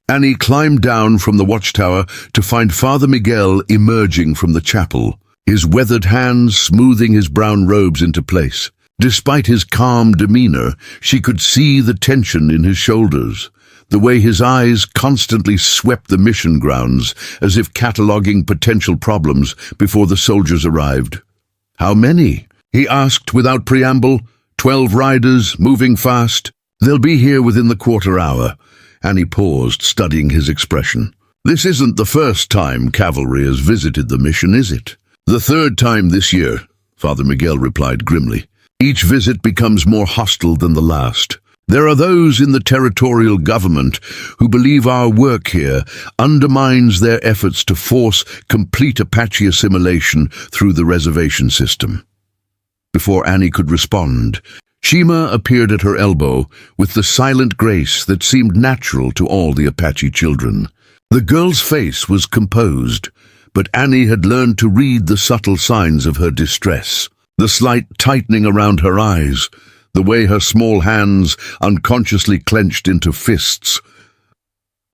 Speaker 1: Annie climbed down from the watchtower to find Father Miguel emerging from the chapel, his weathered hands smoothing his brown robes into place. Despite his calm demeanor, she could see the tension in his shoulders, the way his eyes constantly swept the mission grounds, as if cataloging potential problems before the soldiers arrived. "How many?" he asked without preamble. 12 riders, moving fast. "They'll be here within the quarter hour." Annie paused, studying his expression. "This isn't the first time cavalry has visited the mission, is it?" "The third time this year," Father Miguel replied grimly. "Each visit becomes more hostile than the last. There are those in the territorial government who believe our work here undermines their efforts to force complete Apache assimilation through the reservation system." Before Annie could respond, Shima appeared at her elbow with the silent grace that seemed natural to all the Apache children. The girl's face was composed, but Annie had learned to read the subtle signs of her distress, the slight tightening around her eyes, the way her small hands unconsciously clenched into fists.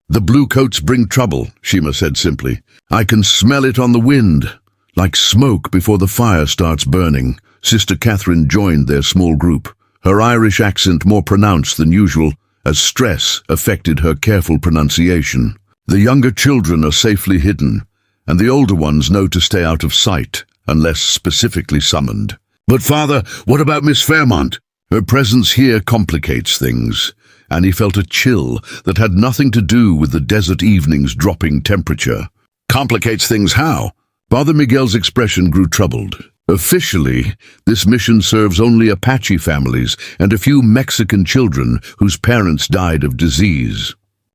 Speaker 1: "The bluecoats bring trouble," Shima said simply. "I can smell it on the wind, like smoke before the fire starts burning." Sister Catherine joined their small group, her Irish accent more pronounced than usual, as stress affected her careful pronunciation. "The younger children are safely hidden, and the older ones know to stay out of sight, unless specifically summoned." "But Father, what about Miss Fairmont?" "Her presence here complicates things," and he felt a chill that had nothing to do with the desert evening's dropping temperature. "Complicates things how?" Father Miguel's expression grew troubled. "Officially, this mission serves only Apache families and a few Mexican children whose parents died of disease.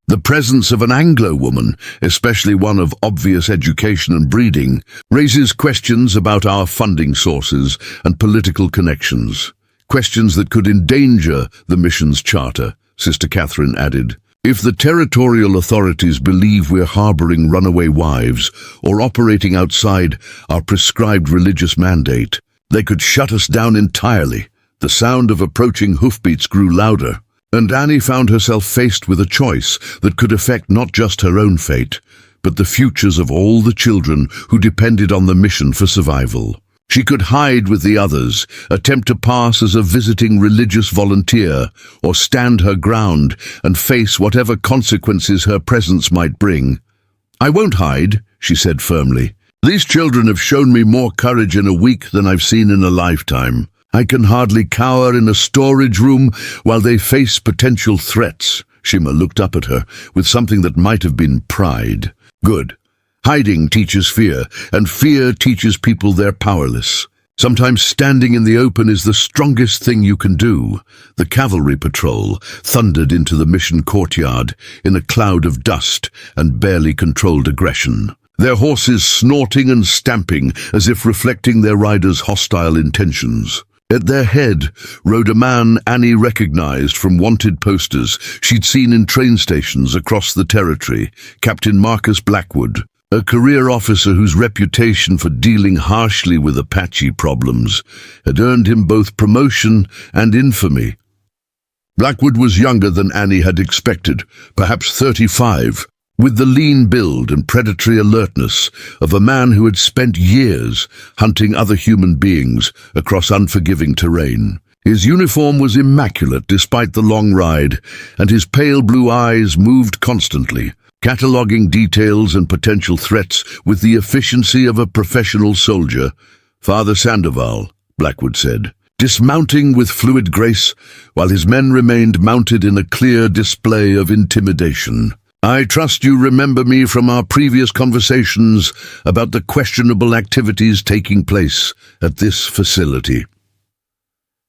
Speaker 1: The presence of an Anglo woman, especially one of obvious education and breeding, raises questions about our funding sources and political connections. Questions that could endanger the mission's charter," Sister Catherine added. "If the territorial authorities believe we're harboring runaway wives or operating outside our prescribed religious mandate, they could shut us down entirely." The sound of approaching hoofbeats grew louder, and Annie found herself faced with a choice that could affect not just her own fate, but the futures of all the children who depended on the mission for survival. She could hide with the others, attempt to pass as a visiting religious volunteer, or stand her ground and face whatever consequences her presence might bring. "I won't hide," she said firmly. "These children have shown me more courage in a week than I've seen in a lifetime. I can hardly cower in a storage room while they face potential threats." Shima looked up at her with something that might have been pride. "Good. Hiding teaches fear, and fear teaches people they're powerless. Sometimes standing in the open is the strongest thing you can do." The cavalry patrol thundered into the mission courtyard in a cloud of dust and barely controlled aggression, their horses snorting and stamping as if reflecting their riders' hostile intentions. At their head rode a man Annie recognized from wanted posters she'd seen in train stations across the territory, Captain Marcus Blackwood, a career officer whose reputation for dealing harshly with Apache problems had earned him both promotion and infamy. Blackwood was younger than Annie had expected, perhaps 35, with the lean build and predatory alertness of a man who had spent years hunting other human beings across unforgiving terrain. His uniform was immaculate despite the long ride, and his pale blue eyes moved constantly, cataloguing details and potential threats with the efficiency of a professional soldier. "Father Sandoval," Blackwood said, dismounting with fluid grace while his men remained mounted in a clear display of intimidation. "I trust you remember me from our previous conversations about the questionable activities taking place at this facility."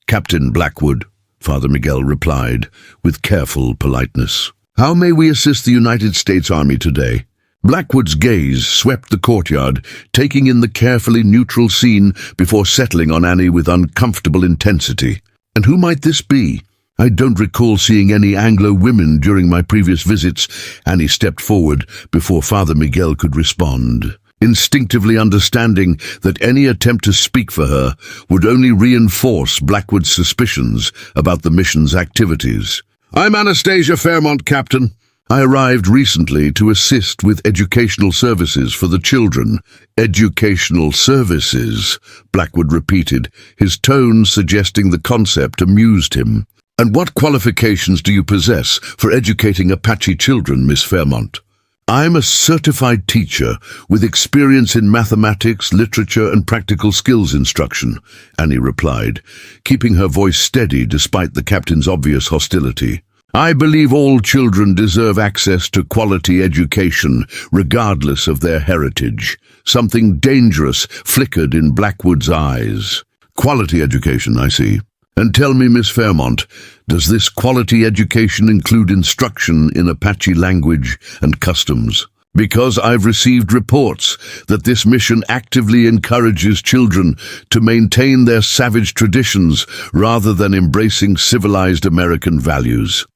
Speaker 1: "Captain Blackwood," Father Miguel replied, with careful politeness. "How may we assist the United States Army today?" Blackwood's gaze swept the courtyard, taking in the carefully neutral scene before settling on Annie with uncomfortable intensity. "And who might this be? I don't recall seeing any Anglo women during my previous visits." Annie stepped forward before Father Miguel could respond, instinctively understanding that any attempt to speak for her would only reinforce Blackwood's suspicions about the mission's activities. "I'm Anastasia Fairmont, Captain. I arrived recently to assist with educational services for the children." "Educational services," Blackwood repeated, his tone suggesting the concept amused him. "And what qualifications do you possess for educating Apache children, Miss Fairmont?" "I'm a certified teacher with experience in mathematics, literature, and practical skills instruction," Annie replied, keeping her voice steady despite the captain's obvious hostility. "I believe all children deserve access to quality education, regardless of their heritage." Something dangerous flickered in Blackwood's eyes. "Quality education, I see. And tell me, Miss Fairmont, does this quality education include instruction in Apache language and customs? Because I've received reports that this mission actively encourages children to maintain their savage traditions rather than embracing civilized American values."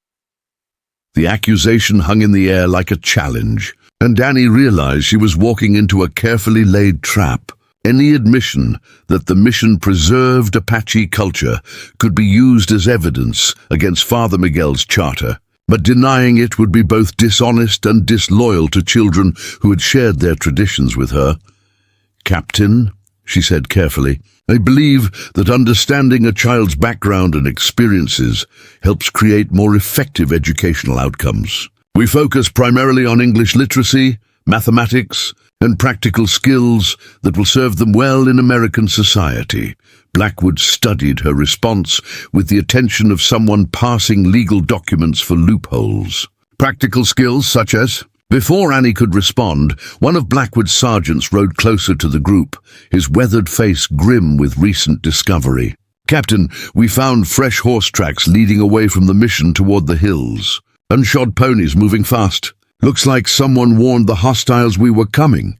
Speaker 1: The accusation hung in the air like a challenge, and Danny realized she was walking into a carefully laid trap. Any admission that the mission preserved Apache culture could be used as evidence against Father Miguel's charter, but denying it would be both dishonest and disloyal to children who had shared their traditions with her. "Captain," she said carefully, "I believe that understanding a child's background and experiences helps create more effective educational outcomes. We focus primarily on English literacy, mathematics, and practical skills that will serve them well in American society." Blackwood studied her response with the attention of someone parsing legal documents for loopholes. "Practical skills such as—" Before Annie could respond, one of Blackwood's sergeants rode closer to the group, his weathered face grim with recent discovery. "Captain, we found fresh horse tracks leading away from the mission toward the hills. Unshod ponies moving fast. Looks like someone warned the hostiles we were coming."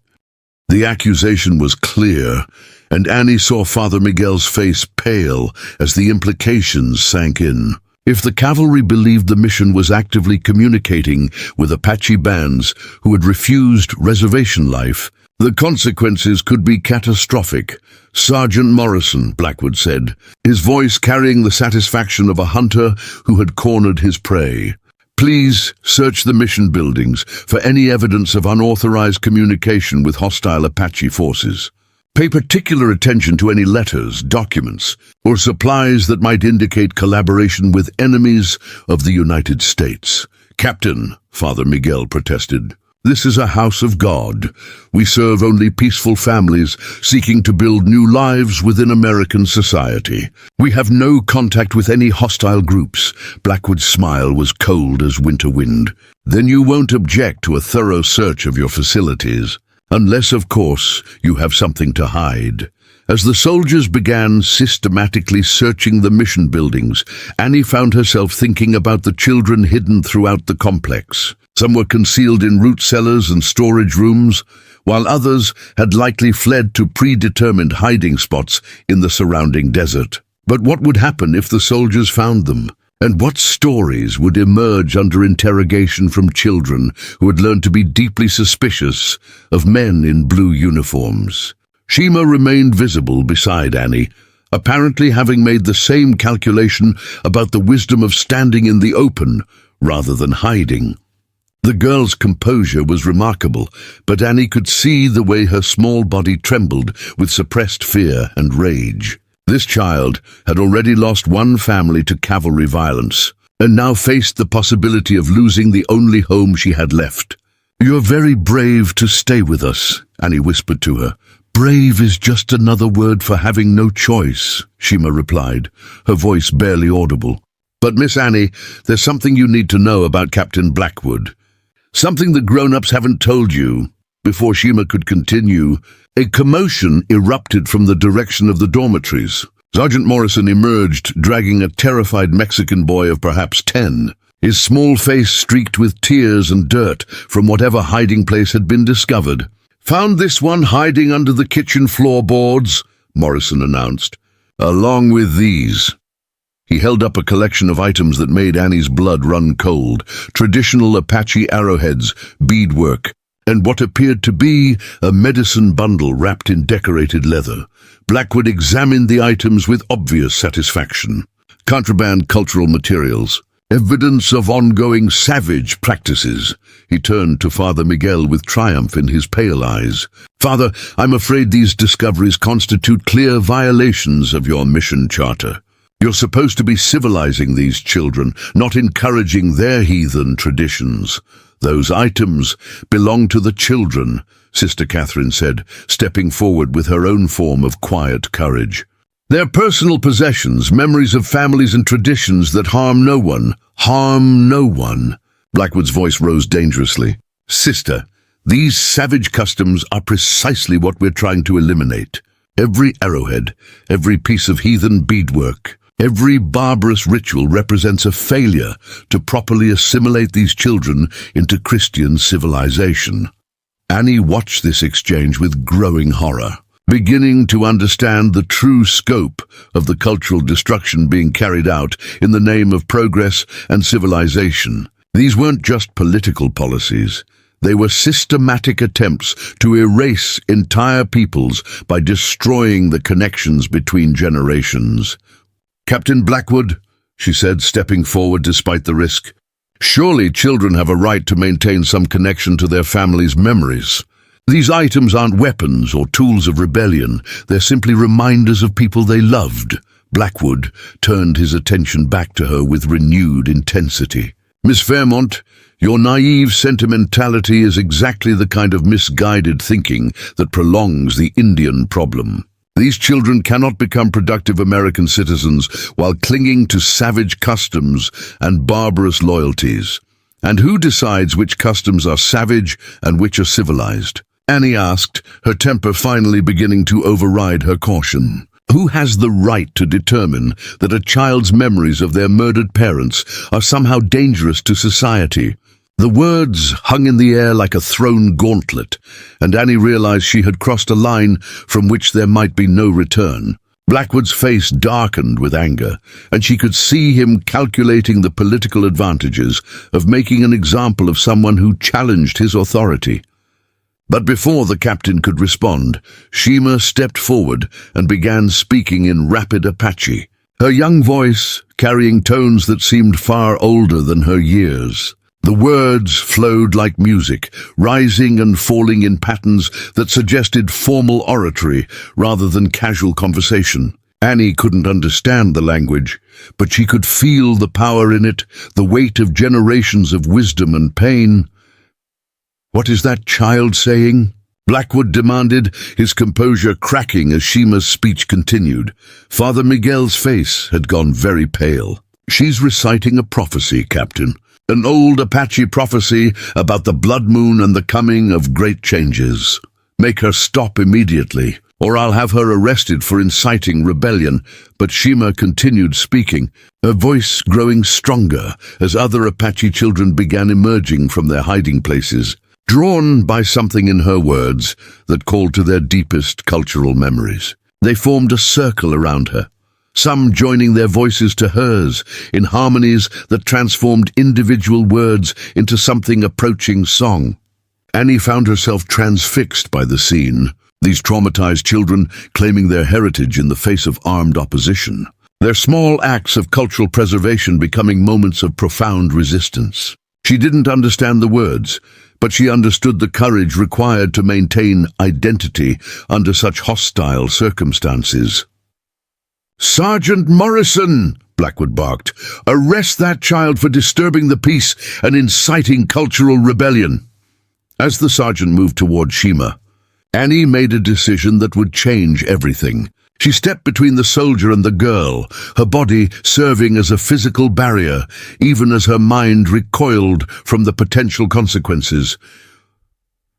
Speaker 1: The accusation was clear, and Annie saw Father Miguel's face pale as the implications sank in. If the cavalry believed the mission was actively communicating with Apache bands who had refused reservation life, the consequences could be catastrophic. "Sergeant Morrison," Blackwood said, his voice carrying the satisfaction of a hunter who had cornered his prey, "please search the mission buildings for any evidence of unauthorized communication with hostile Apache forces. Pay particular attention to any letters, documents, or supplies that might indicate collaboration with enemies of the United States." "Captain," Father Miguel protested, "this is a house of God. We serve only peaceful families seeking to build new lives within American society. We have no contact with any hostile groups." Blackwood's smile was cold as winter wind. "Then you won't object to a thorough search of your facilities. Unless, of course, you have something to hide." As the soldiers began systematically searching the mission buildings, Annie found herself thinking about the children hidden throughout the complex. Some were concealed in root cellars and storage rooms, while others had likely fled to predetermined hiding spots in the surrounding desert. But what would happen if the soldiers found them? And what stories would emerge under interrogation from children who had learned to be deeply suspicious of men in blue uniforms? Shima remained visible beside Annie, apparently having made the same calculation about the wisdom of standing in the open rather than hiding. The girl's composure was remarkable, but Annie could see the way her small body trembled with suppressed fear and rage. This child had already lost one family to cavalry violence, and now faced the possibility of losing the only home she had left. "You're very brave to stay with us," Annie whispered to her. "Brave is just another word for having no choice," Shima replied, her voice barely audible. "But Miss Annie, there's something you need to know about Captain Blackwood. Something the grown-ups haven't told you." Before Shima could continue, a commotion erupted from the direction of the dormitories. Sergeant Morrison emerged, dragging a terrified Mexican boy of perhaps 10, his small face streaked with tears and dirt from whatever hiding place had been discovered. "Found this one hiding under the kitchen floorboards," Morrison announced, "along with these." He held up a collection of items that made Annie's blood run cold: traditional Apache arrowheads, beadwork, and what appeared to be a medicine bundle wrapped in decorated leather. Blackwood examined the items with obvious satisfaction. Contraband cultural materials. Evidence of ongoing savage practices. He turned to Father Miguel with triumph in his pale eyes. "Father, I'm afraid these discoveries constitute clear violations of your mission charter. You're supposed to be civilizing these children, not encouraging their heathen traditions. Those items belong to the children," Sister Catherine said, stepping forward with her own form of quiet courage. "They're personal possessions, memories of families and traditions that harm no one. Harm no one." Blackwood's voice rose dangerously. "Sister, these savage customs are precisely what we're trying to eliminate. Every arrowhead, every piece of heathen beadwork, every barbarous ritual represents a failure to properly assimilate these children into Christian civilization." Annie watched this exchange with growing horror, beginning to understand the true scope of the cultural destruction being carried out in the name of progress and civilization. These weren't just political policies. They were systematic attempts to erase entire peoples by destroying the connections between generations. "Captain Blackwood," she said, stepping forward despite the risk, "surely children have a right to maintain some connection to their families' memories. These items aren't weapons or tools of rebellion. They're simply reminders of people they loved." Blackwood turned his attention back to her with renewed intensity. "Miss Fairmont, your naive sentimentality is exactly the kind of misguided thinking that prolongs the Indian problem. These children cannot become productive American citizens while clinging to savage customs and barbarous loyalties. And who decides which customs are savage and which are civilized?" Annie asked, her temper finally beginning to override her caution. "Who has the right to determine that a child's memories of their murdered parents are somehow dangerous to society?" The words hung in the air like a thrown gauntlet, and Annie realized she had crossed a line from which there might be no return. Blackwood's face darkened with anger, and she could see him calculating the political advantages of making an example of someone who challenged his authority. But before the captain could respond, Shima stepped forward and began speaking in rapid Apache, her young voice carrying tones that seemed far older than her years. The words flowed like music, rising and falling in patterns that suggested formal oratory rather than casual conversation. Annie couldn't understand the language, but she could feel the power in it, the weight of generations of wisdom and pain. "What is that child saying?" Blackwood demanded, his composure cracking as Shima's speech continued. Father Miguel's face had gone very pale. "She's reciting a prophecy, Captain. An old Apache prophecy about the blood moon and the coming of great changes. Make her stop immediately, or I'll have her arrested for inciting rebellion." But Shima continued speaking, her voice growing stronger as other Apache children began emerging from their hiding places, drawn by something in her words that called to their deepest cultural memories. They formed a circle around her, some joining their voices to hers in harmonies that transformed individual words into something approaching song. Annie found herself transfixed by the scene, these traumatized children claiming their heritage in the face of armed opposition, their small acts of cultural preservation becoming moments of profound resistance. She didn't understand the words, but she understood the courage required to maintain identity under such hostile circumstances. "Sergeant Morrison!" Blackwood barked. "Arrest that child for disturbing the peace and inciting cultural rebellion." As the sergeant moved toward Shima, Annie made a decision that would change everything. She stepped between the soldier and the girl, her body serving as a physical barrier, even as her mind recoiled from the potential consequences.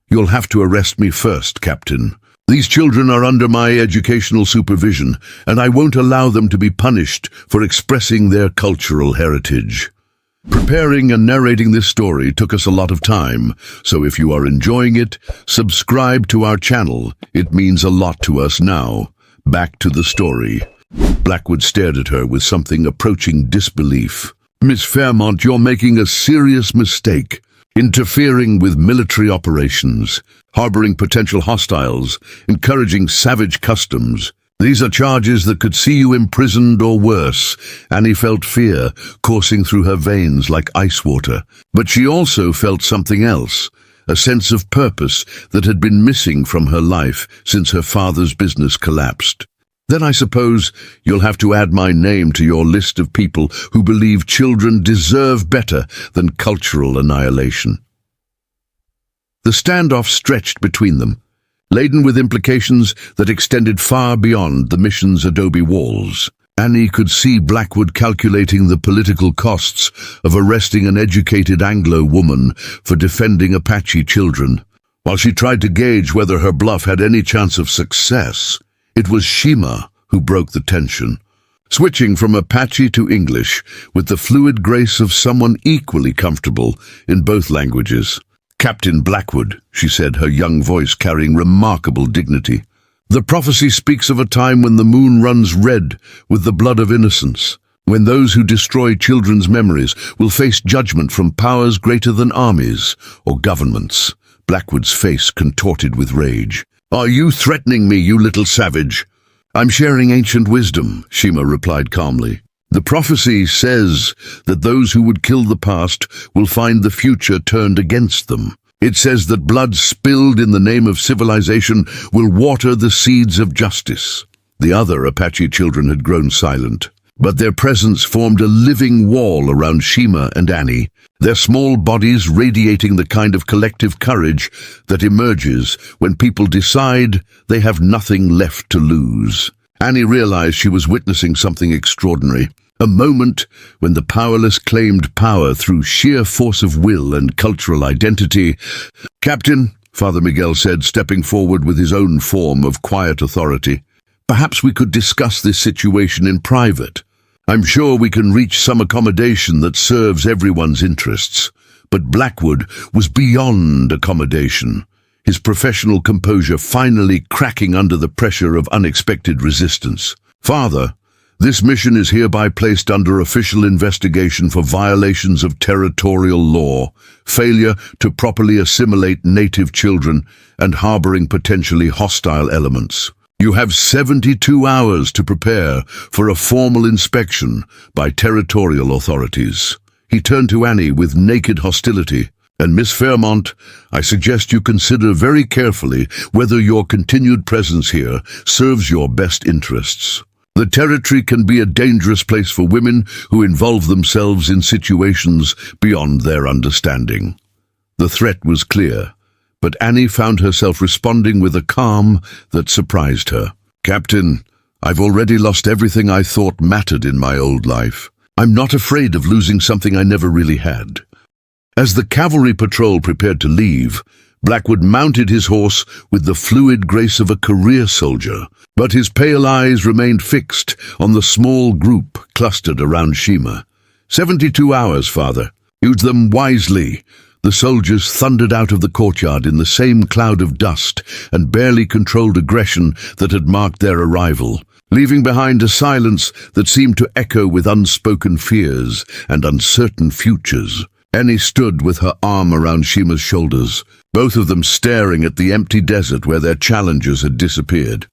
Speaker 1: "You'll have to arrest me first, Captain. These children are under my educational supervision, and I won't allow them to be punished for expressing their cultural heritage." Preparing and narrating this story took us a lot of time, so if you are enjoying it, subscribe to our channel. It means a lot to us now. Back to the story. Blackwood stared at her with something approaching disbelief. "Miss Fairmont, you're making a serious mistake. Interfering with military operations, harboring potential hostiles, encouraging savage customs. These are charges that could see you imprisoned or worse." Annie felt fear coursing through her veins like ice water. But she also felt something else, a sense of purpose that had been missing from her life since her father's business collapsed. "Then I suppose you'll have to add my name to your list of people who believe children deserve better than cultural annihilation." The standoff stretched between them, laden with implications that extended far beyond the mission's adobe walls. Annie could see Blackwood calculating the political costs of arresting an educated Anglo woman for defending Apache children. While she tried to gauge whether her bluff had any chance of success, it was Shima who broke the tension. Switching from Apache to English with the fluid grace of someone equally comfortable in both languages. "Captain Blackwood," she said, her young voice carrying remarkable dignity. "The prophecy speaks of a time when the moon runs red with the blood of innocence, when those who destroy children's memories will face judgment from powers greater than armies or governments." Blackwood's face contorted with rage. "Are you threatening me, you little savage?" "I'm sharing ancient wisdom," Shima replied calmly. "The prophecy says that those who would kill the past will find the future turned against them. It says that blood spilled in the name of civilization will water the seeds of justice." The other Apache children had grown silent, but their presence formed a living wall around Shima and Annie, their small bodies radiating the kind of collective courage that emerges when people decide they have nothing left to lose. Annie realized she was witnessing something extraordinary, a moment when the powerless claimed power through sheer force of will and cultural identity. "Captain," Father Miguel said, stepping forward with his own form of quiet authority, "perhaps we could discuss this situation in private. I'm sure we can reach some accommodation that serves everyone's interests." But Blackwood was beyond accommodation, his professional composure finally cracking under the pressure of unexpected resistance. "Father, this mission is hereby placed under official investigation for violations of territorial law, failure to properly assimilate native children, and harboring potentially hostile elements. You have 72 hours to prepare for a formal inspection by territorial authorities." He turned to Annie with naked hostility. "And Miss Fairmont, I suggest you consider very carefully whether your continued presence here serves your best interests. The territory can be a dangerous place for women who involve themselves in situations beyond their understanding." The threat was clear, but Annie found herself responding with a calm that surprised her. "Captain, I've already lost everything I thought mattered in my old life. I'm not afraid of losing something I never really had." As the cavalry patrol prepared to leave, Blackwood mounted his horse with the fluid grace of a career soldier, but his pale eyes remained fixed on the small group clustered around Shima. 72 hours, Father. Use them wisely." The soldiers thundered out of the courtyard in the same cloud of dust and barely controlled aggression that had marked their arrival, leaving behind a silence that seemed to echo with unspoken fears and uncertain futures. Annie stood with her arm around Shima's shoulders, both of them staring at the empty desert where their challengers had disappeared.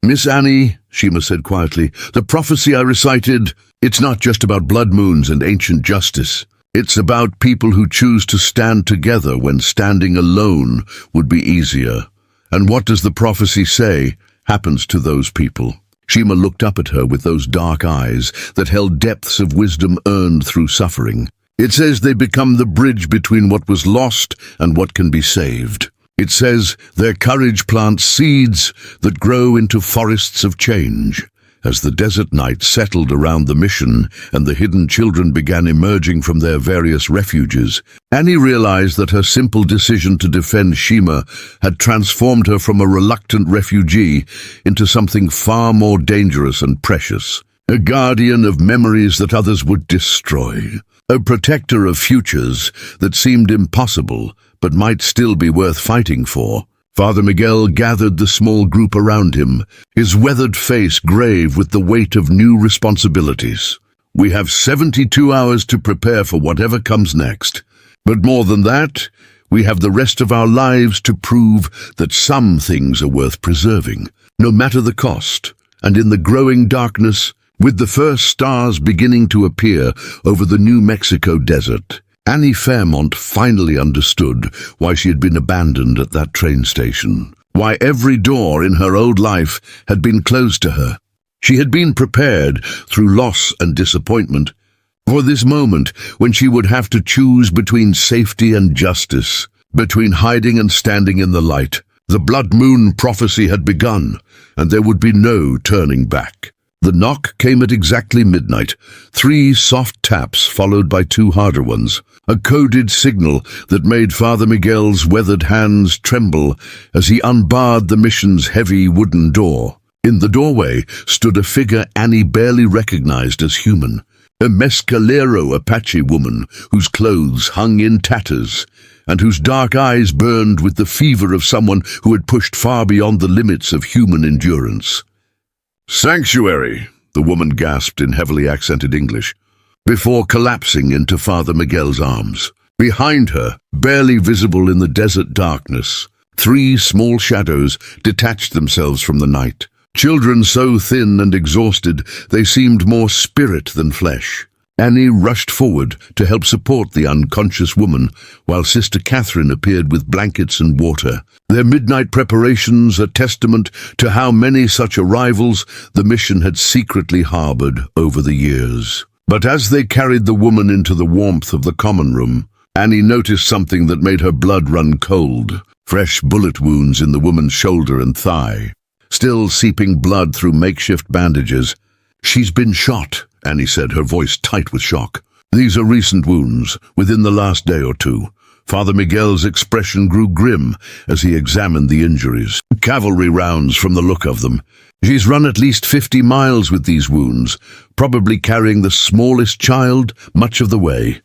Speaker 1: "Miss Annie," Shima said quietly, "the prophecy I recited, it's not just about blood moons and ancient justice. It's about people who choose to stand together when standing alone would be easier. And what does the prophecy say happens to those people? Shima looked up at her with those dark eyes that held depths of wisdom earned through suffering. It says they become the bridge between what was lost and what can be saved. It says their courage plants seeds that grow into forests of change. As the desert night settled around the mission and the hidden children began emerging from their various refuges, Annie realized that her simple decision to defend Shima had transformed her from a reluctant refugee into something far more dangerous and precious. A guardian of memories that others would destroy. A protector of futures that seemed impossible but might still be worth fighting for. Father Miguel gathered the small group around him, his weathered face grave with the weight of new responsibilities. We have 72 hours to prepare for whatever comes next. But more than that, we have the rest of our lives to prove that some things are worth preserving, no matter the cost. And in the growing darkness, with the first stars beginning to appear over the New Mexico desert, Annie Fairmont finally understood why she had been abandoned at that train station, why every door in her old life had been closed to her. She had been prepared, through loss and disappointment, for this moment when she would have to choose between safety and justice, between hiding and standing in the light. The blood moon prophecy had begun, and there would be no turning back. The knock came at exactly midnight, 3 soft taps followed by 2 harder ones, a coded signal that made Father Miguel's weathered hands tremble as he unbarred the mission's heavy wooden door. In the doorway stood a figure Annie barely recognized as human, a mescalero Apache woman whose clothes hung in tatters and whose dark eyes burned with the fever of someone who had pushed far beyond the limits of human endurance. "Sanctuary," the woman gasped in heavily accented English, before collapsing into Father Miguel's arms. Behind her, barely visible in the desert darkness, 3 small shadows detached themselves from the night. Children so thin and exhausted they seemed more spirit than flesh. Annie rushed forward to help support the unconscious woman, while Sister Catherine appeared with blankets and water. Their midnight preparations a testament to how many such arrivals the mission had secretly harbored over the years. But as they carried the woman into the warmth of the common room, Annie noticed something that made her blood run cold. Fresh bullet wounds in the woman's shoulder and thigh, still seeping blood through makeshift bandages. "She's been shot," Annie said, her voice tight with shock. "These are recent wounds, within the last day or 2. Father Miguel's expression grew grim as he examined the injuries. "Cavalry rounds from the look of them. She's run at least 50 miles with these wounds, probably carrying the smallest child much of the way."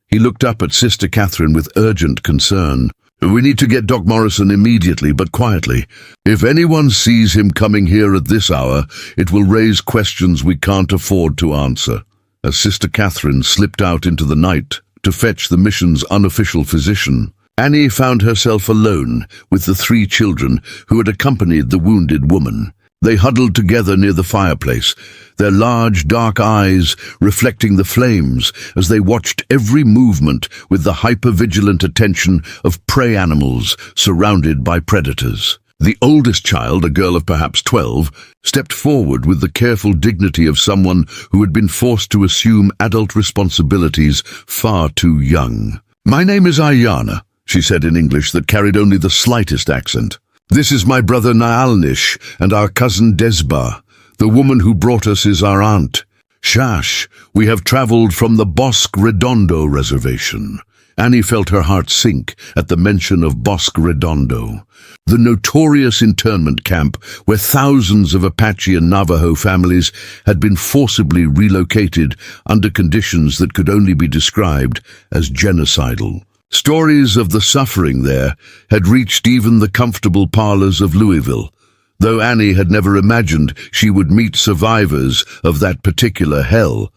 Speaker 1: He looked up at Sister Catherine with urgent concern. "We need to get Doc Morrison immediately, but quietly. If anyone sees him coming here at this hour, it will raise questions we can't afford to answer." As Sister Catherine slipped out into the night to fetch the mission's unofficial physician, Annie found herself alone with the 3 children who had accompanied the wounded woman. They huddled together near the fireplace, their large, dark eyes reflecting the flames as they watched every movement with the hyper-vigilant attention of prey animals surrounded by predators. The oldest child, a girl of perhaps 12, stepped forward with the careful dignity of someone who had been forced to assume adult responsibilities far too young. "My name is Ayana," she said in English that carried only the slightest accent. "This is my brother Naalnish and our cousin Desba. The woman who brought us is our aunt. Shash, we have traveled from the Bosque Redondo reservation." Annie felt her heart sink at the mention of Bosque Redondo, the notorious internment camp where thousands of Apache and Navajo families had been forcibly relocated under conditions that could only be described as genocidal. Stories of the suffering there had reached even the comfortable parlors of Louisville, though Annie had never imagined she would meet survivors of that particular hell.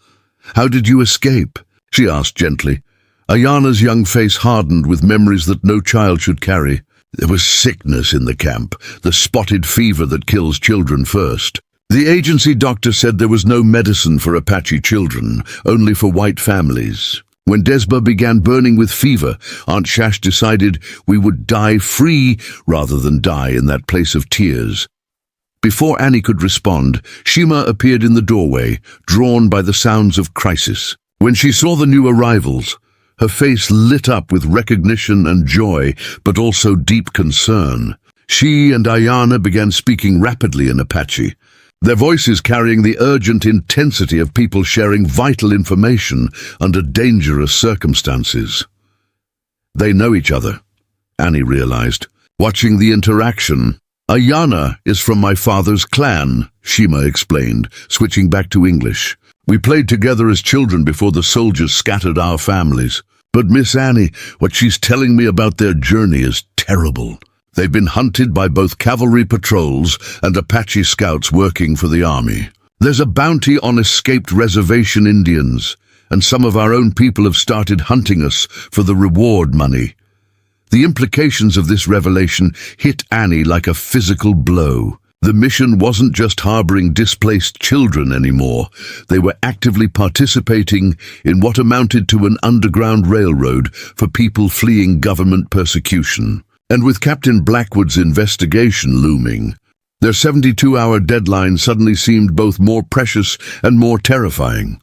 Speaker 1: "How did you escape?" she asked gently. Ayana's young face hardened with memories that no child should carry. There was sickness in the camp, the spotted fever that kills children first. The agency doctor said there was no medicine for Apache children, only for white families. When Desba began burning with fever, Aunt Shash decided we would die free rather than die in that place of tears. Before Annie could respond, Shima appeared in the doorway, drawn by the sounds of crisis. When she saw the new arrivals, her face lit up with recognition and joy, but also deep concern. She and Ayana began speaking rapidly in Apache, their voices carrying the urgent intensity of people sharing vital information under dangerous circumstances. They know each other, Annie realized, watching the interaction. Ayana is from my father's clan, Shima explained, switching back to English. We played together as children before the soldiers scattered our families. But Miss Annie, what she's telling me about their journey is terrible. They've been hunted by both cavalry patrols and Apache scouts working for the army. There's a bounty on escaped reservation Indians, and some of our own people have started hunting us for the reward money. The implications of this revelation hit Annie like a physical blow. The mission wasn't just harboring displaced children anymore. They were actively participating in what amounted to an underground railroad for people fleeing government persecution. And with Captain Blackwood's investigation looming, their 72-hour deadline suddenly seemed both more precious and more terrifying.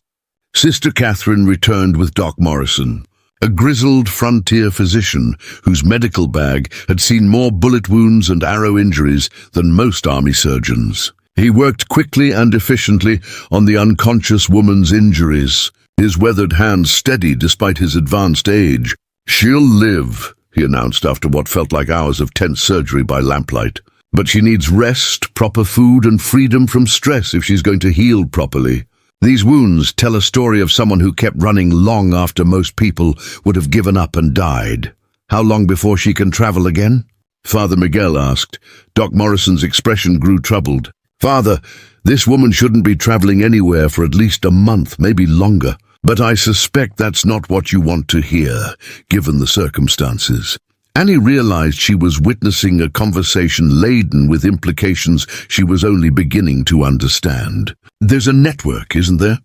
Speaker 1: Sister Catherine returned with Doc Morrison, a grizzled frontier physician whose medical bag had seen more bullet wounds and arrow injuries than most army surgeons. He worked quickly and efficiently on the unconscious woman's injuries, his weathered hands steady despite his advanced age. "She'll live," he announced after what felt like hours of tense surgery by lamplight. "But she needs rest, proper food, and freedom from stress if she's going to heal properly. These wounds tell a story of someone who kept running long after most people would have given up and died. How long before she can travel again?" Father Miguel asked. Doc Morrison's expression grew troubled. "Father, this woman shouldn't be traveling anywhere for at least a month, maybe longer. But I suspect that's not what you want to hear, given the circumstances." Annie realized she was witnessing a conversation laden with implications she was only beginning to understand. There's a network, isn't there?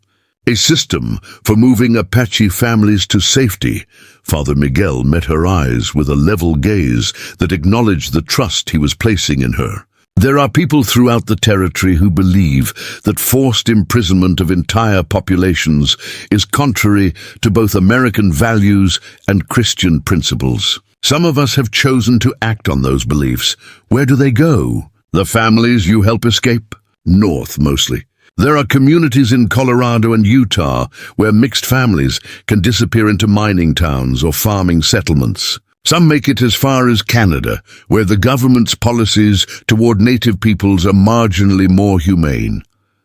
Speaker 1: A system for moving Apache families to safety. Father Miguel met her eyes with a level gaze that acknowledged the trust he was placing in her. There are people throughout the territory who believe that forced imprisonment of entire populations is contrary to both American values and Christian principles. Some of us have chosen to act on those beliefs. Where do they go? The families you help escape? North, mostly. There are communities in Colorado and Utah where mixed families can disappear into mining towns or farming settlements. Some make it as far as Canada, where the government's policies toward native peoples are marginally more humane.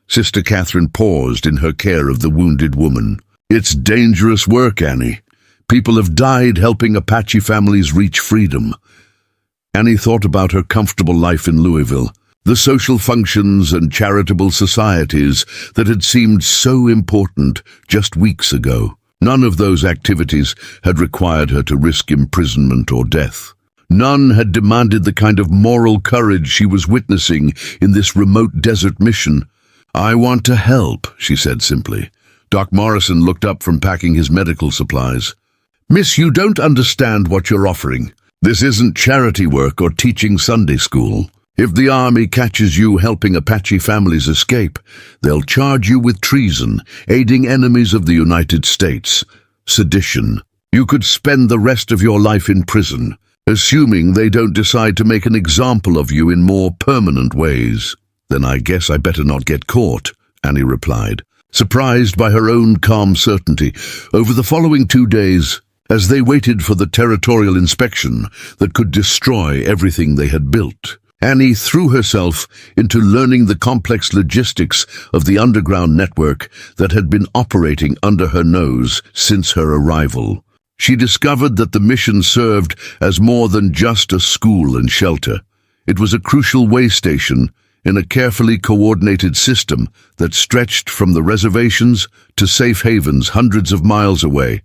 Speaker 1: Sister Catherine paused in her care of the wounded woman. "It's dangerous work, Annie. People have died helping Apache families reach freedom." Annie thought about her comfortable life in Louisville, the social functions and charitable societies that had seemed so important just weeks ago. None of those activities had required her to risk imprisonment or death. None had demanded the kind of moral courage she was witnessing in this remote desert mission. "I want to help," she said simply. Doc Morrison looked up from packing his medical supplies. "Miss, you don't understand what you're offering. This isn't charity work or teaching Sunday school. If the army catches you helping Apache families escape, they'll charge you with treason, aiding enemies of the United States, sedition. You could spend the rest of your life in prison, assuming they don't decide to make an example of you in more permanent ways." "Then I guess I better not get caught," Annie replied, surprised by her own calm certainty. Over the following 2 days, as they waited for the territorial inspection that could destroy everything they had built, Annie threw herself into learning the complex logistics of the underground network that had been operating under her nose since her arrival. She discovered that the mission served as more than just a school and shelter. It was a crucial way station in a carefully coordinated system that stretched from the reservations to safe havens hundreds of miles away.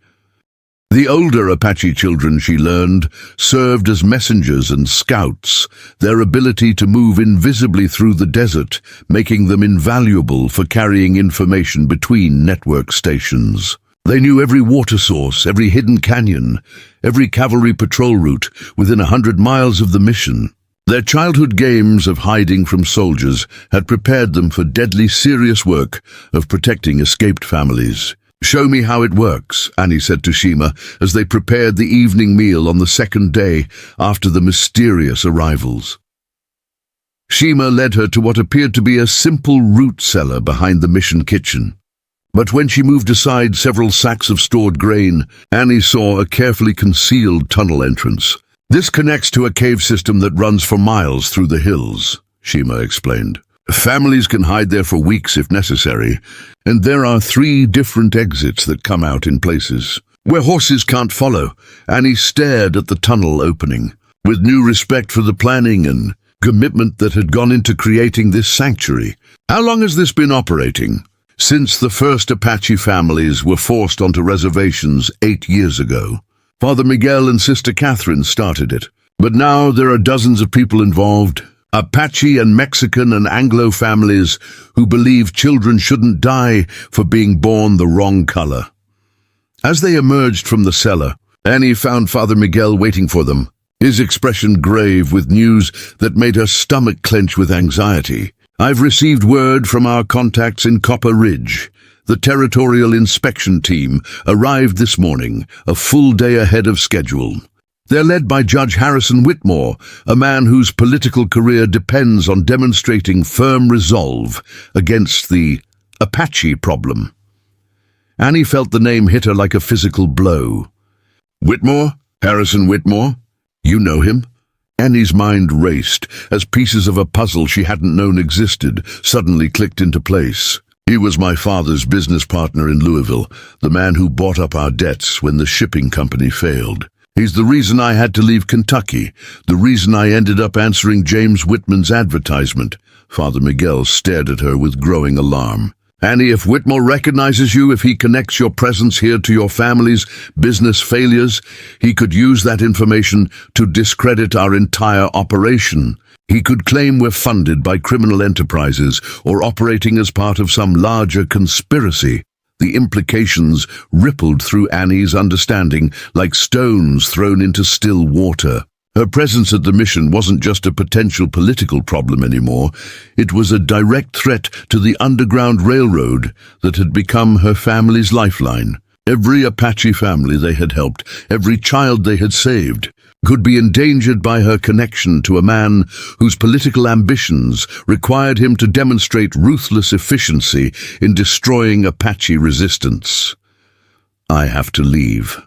Speaker 1: The older Apache children, she learned, served as messengers and scouts, their ability to move invisibly through the desert, making them invaluable for carrying information between network stations. They knew every water source, every hidden canyon, every cavalry patrol route within 100 miles of the mission. Their childhood games of hiding from soldiers had prepared them for deadly serious work of protecting escaped families. "Show me how it works," Annie said to Shima as they prepared the evening meal on the second day after the mysterious arrivals. Shima led her to what appeared to be a simple root cellar behind the mission kitchen. But when she moved aside several sacks of stored grain, Annie saw a carefully concealed tunnel entrance. "This connects to a cave system that runs for miles through the hills," Shima explained. "Families can hide there for weeks if necessary, and there are 3 different exits that come out in places where horses can't follow." Annie stared at the tunnel opening, with new respect for the planning and commitment that had gone into creating this sanctuary. "How long has this been operating?" "Since the first Apache families were forced onto reservations 8 years ago. Father Miguel and Sister Catherine started it. But now there are dozens of people involved. Apache and Mexican and Anglo families who believe children shouldn't die for being born the wrong color." As they emerged from the cellar, Annie found Father Miguel waiting for them, his expression grave with news that made her stomach clench with anxiety. "I've received word from our contacts in Copper Ridge. The territorial inspection team arrived this morning, a full day ahead of schedule. They're led by Judge Harrison Whitmore, a man whose political career depends on demonstrating firm resolve against the Apache problem." Annie felt the name hit her like a physical blow. "Whitmore? Harrison Whitmore? You know him?" Annie's mind raced as pieces of a puzzle she hadn't known existed suddenly clicked into place. "He was my father's business partner in Louisville, the man who bought up our debts when the shipping company failed. He's the reason I had to leave Kentucky, the reason I ended up answering James Whitman's advertisement." Father Miguel stared at her with growing alarm. "Annie, if Whitmore recognizes you, if he connects your presence here to your family's business failures, he could use that information to discredit our entire operation. He could claim we're funded by criminal enterprises or operating as part of some larger conspiracy." The implications rippled through Annie's understanding like stones thrown into still water. Her presence at the mission wasn't just a potential political problem anymore. It was a direct threat to the Underground Railroad that had become her family's lifeline. Every Apache family they had helped, every child they had saved, could be endangered by her connection to a man whose political ambitions required him to demonstrate ruthless efficiency in destroying Apache resistance. "I have to leave,"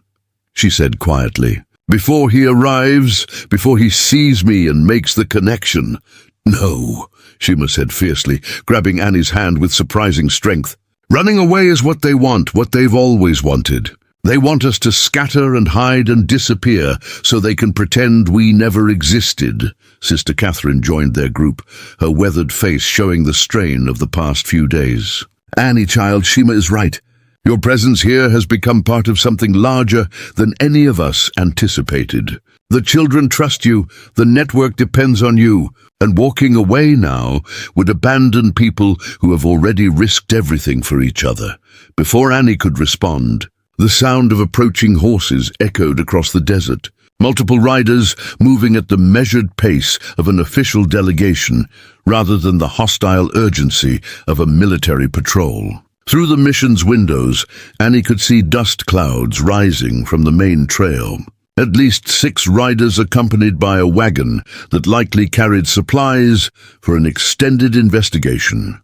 Speaker 1: she said quietly. "Before he arrives, before he sees me and makes the connection." "No," Shima said fiercely, grabbing Annie's hand with surprising strength. "Running away is what they want, what they've always wanted. They want us to scatter and hide and disappear so they can pretend we never existed." Sister Catherine joined their group, her weathered face showing the strain of the past few days. "Annie, child, Shima is right. Your presence here has become part of something larger than any of us anticipated. The children trust you, the network depends on you, and walking away now would abandon people who have already risked everything for each other." Before Annie could respond, the sound of approaching horses echoed across the desert, multiple riders moving at the measured pace of an official delegation rather than the hostile urgency of a military patrol. Through the mission's windows, Annie could see dust clouds rising from the main trail. At least 6 riders accompanied by a wagon that likely carried supplies for an extended investigation.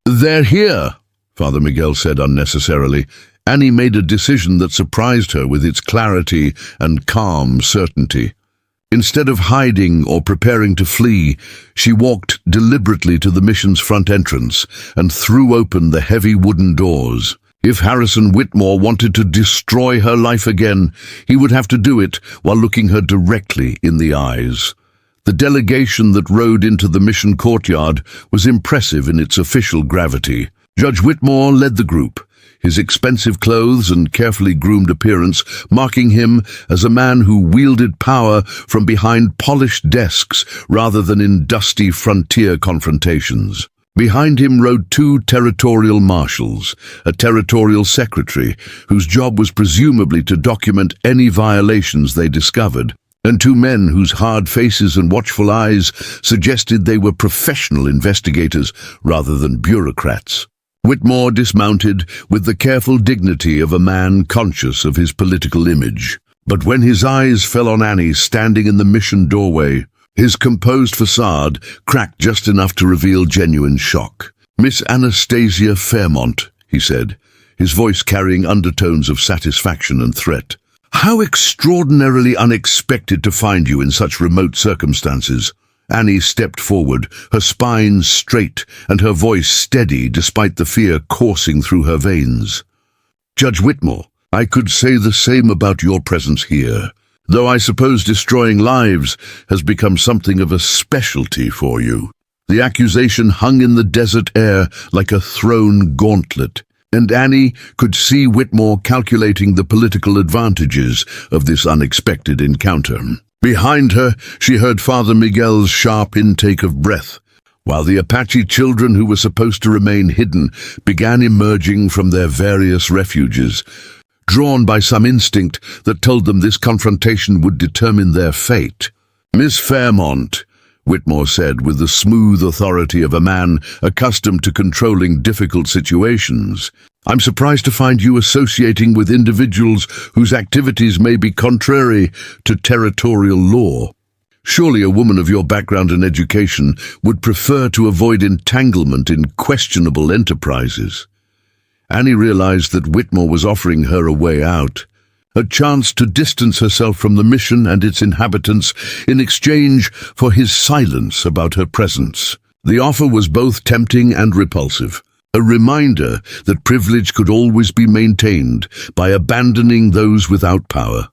Speaker 1: "They're here," Father Miguel said unnecessarily. Annie made a decision that surprised her with its clarity and calm certainty. Instead of hiding or preparing to flee, she walked deliberately to the mission's front entrance and threw open the heavy wooden doors. If Harrison Whitmore wanted to destroy her life again, he would have to do it while looking her directly in the eyes. The delegation that rode into the mission courtyard was impressive in its official gravity. Judge Whitmore led the group, his expensive clothes and carefully groomed appearance marking him as a man who wielded power from behind polished desks rather than in dusty frontier confrontations. Behind him rode two territorial marshals, a territorial secretary, whose job was presumably to document any violations they discovered, and two men whose hard faces and watchful eyes suggested they were professional investigators rather than bureaucrats. Whitmore dismounted with the careful dignity of a man conscious of his political image. But when his eyes fell on Annie standing in the mission doorway, his composed facade cracked just enough to reveal genuine shock. "Miss Anastasia Fairmont," he said, his voice carrying undertones of satisfaction and threat. "How extraordinarily unexpected to find you in such remote circumstances." Annie stepped forward, her spine straight and her voice steady despite the fear coursing through her veins. "Judge Whitmore, I could say the same about your presence here, though I suppose destroying lives has become something of a specialty for you." The accusation hung in the desert air like a thrown gauntlet, and Annie could see Whitmore calculating the political advantages of this unexpected encounter. Behind her, she heard Father Miguel's sharp intake of breath, while the Apache children who were supposed to remain hidden began emerging from their various refuges, drawn by some instinct that told them this confrontation would determine their fate. "Miss Fairmont," Whitmore said with the smooth authority of a man accustomed to controlling difficult situations, "I'm surprised to find you associating with individuals whose activities may be contrary to territorial law. Surely a woman of your background and education would prefer to avoid entanglement in questionable enterprises." Annie realized that Whitmore was offering her a way out, a chance to distance herself from the mission and its inhabitants in exchange for his silence about her presence. The offer was both tempting and repulsive, a reminder that privilege could always be maintained by abandoning those without power.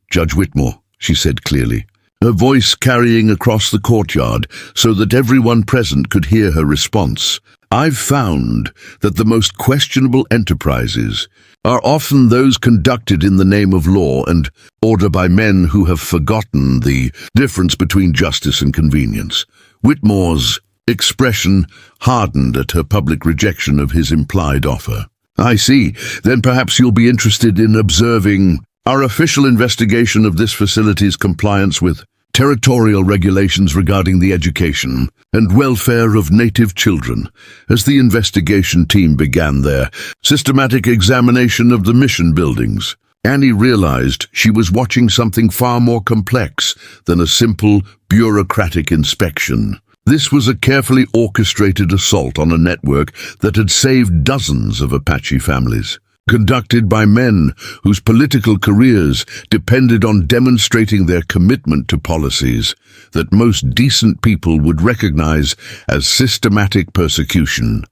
Speaker 1: "Judge Whitmore," she said clearly, her voice carrying across the courtyard so that everyone present could hear her response, "I've found that the most questionable enterprises are often those conducted in the name of law and order by men who have forgotten the difference between justice and convenience." Whitmore's expression hardened at her public rejection of his implied offer. "I see. Then perhaps you'll be interested in observing our official investigation of this facility's compliance with territorial regulations regarding the education and welfare of native children." As the investigation team began their systematic examination of the mission buildings, Annie realized she was watching something far more complex than a simple bureaucratic inspection. This was a carefully orchestrated assault on a network that had saved dozens of Apache families, conducted by men whose political careers depended on demonstrating their commitment to policies that most decent people would recognize as systematic persecution.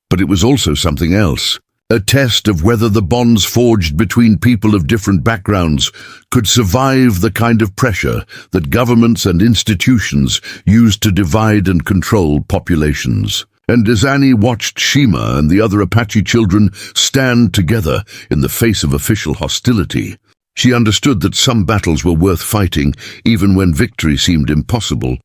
Speaker 1: But it was also something else, a test of whether the bonds forged between people of different backgrounds could survive the kind of pressure that governments and institutions used to divide and control populations. And as Annie watched Shima and the other Apache children stand together in the face of official hostility, she understood that some battles were worth fighting even when victory seemed impossible.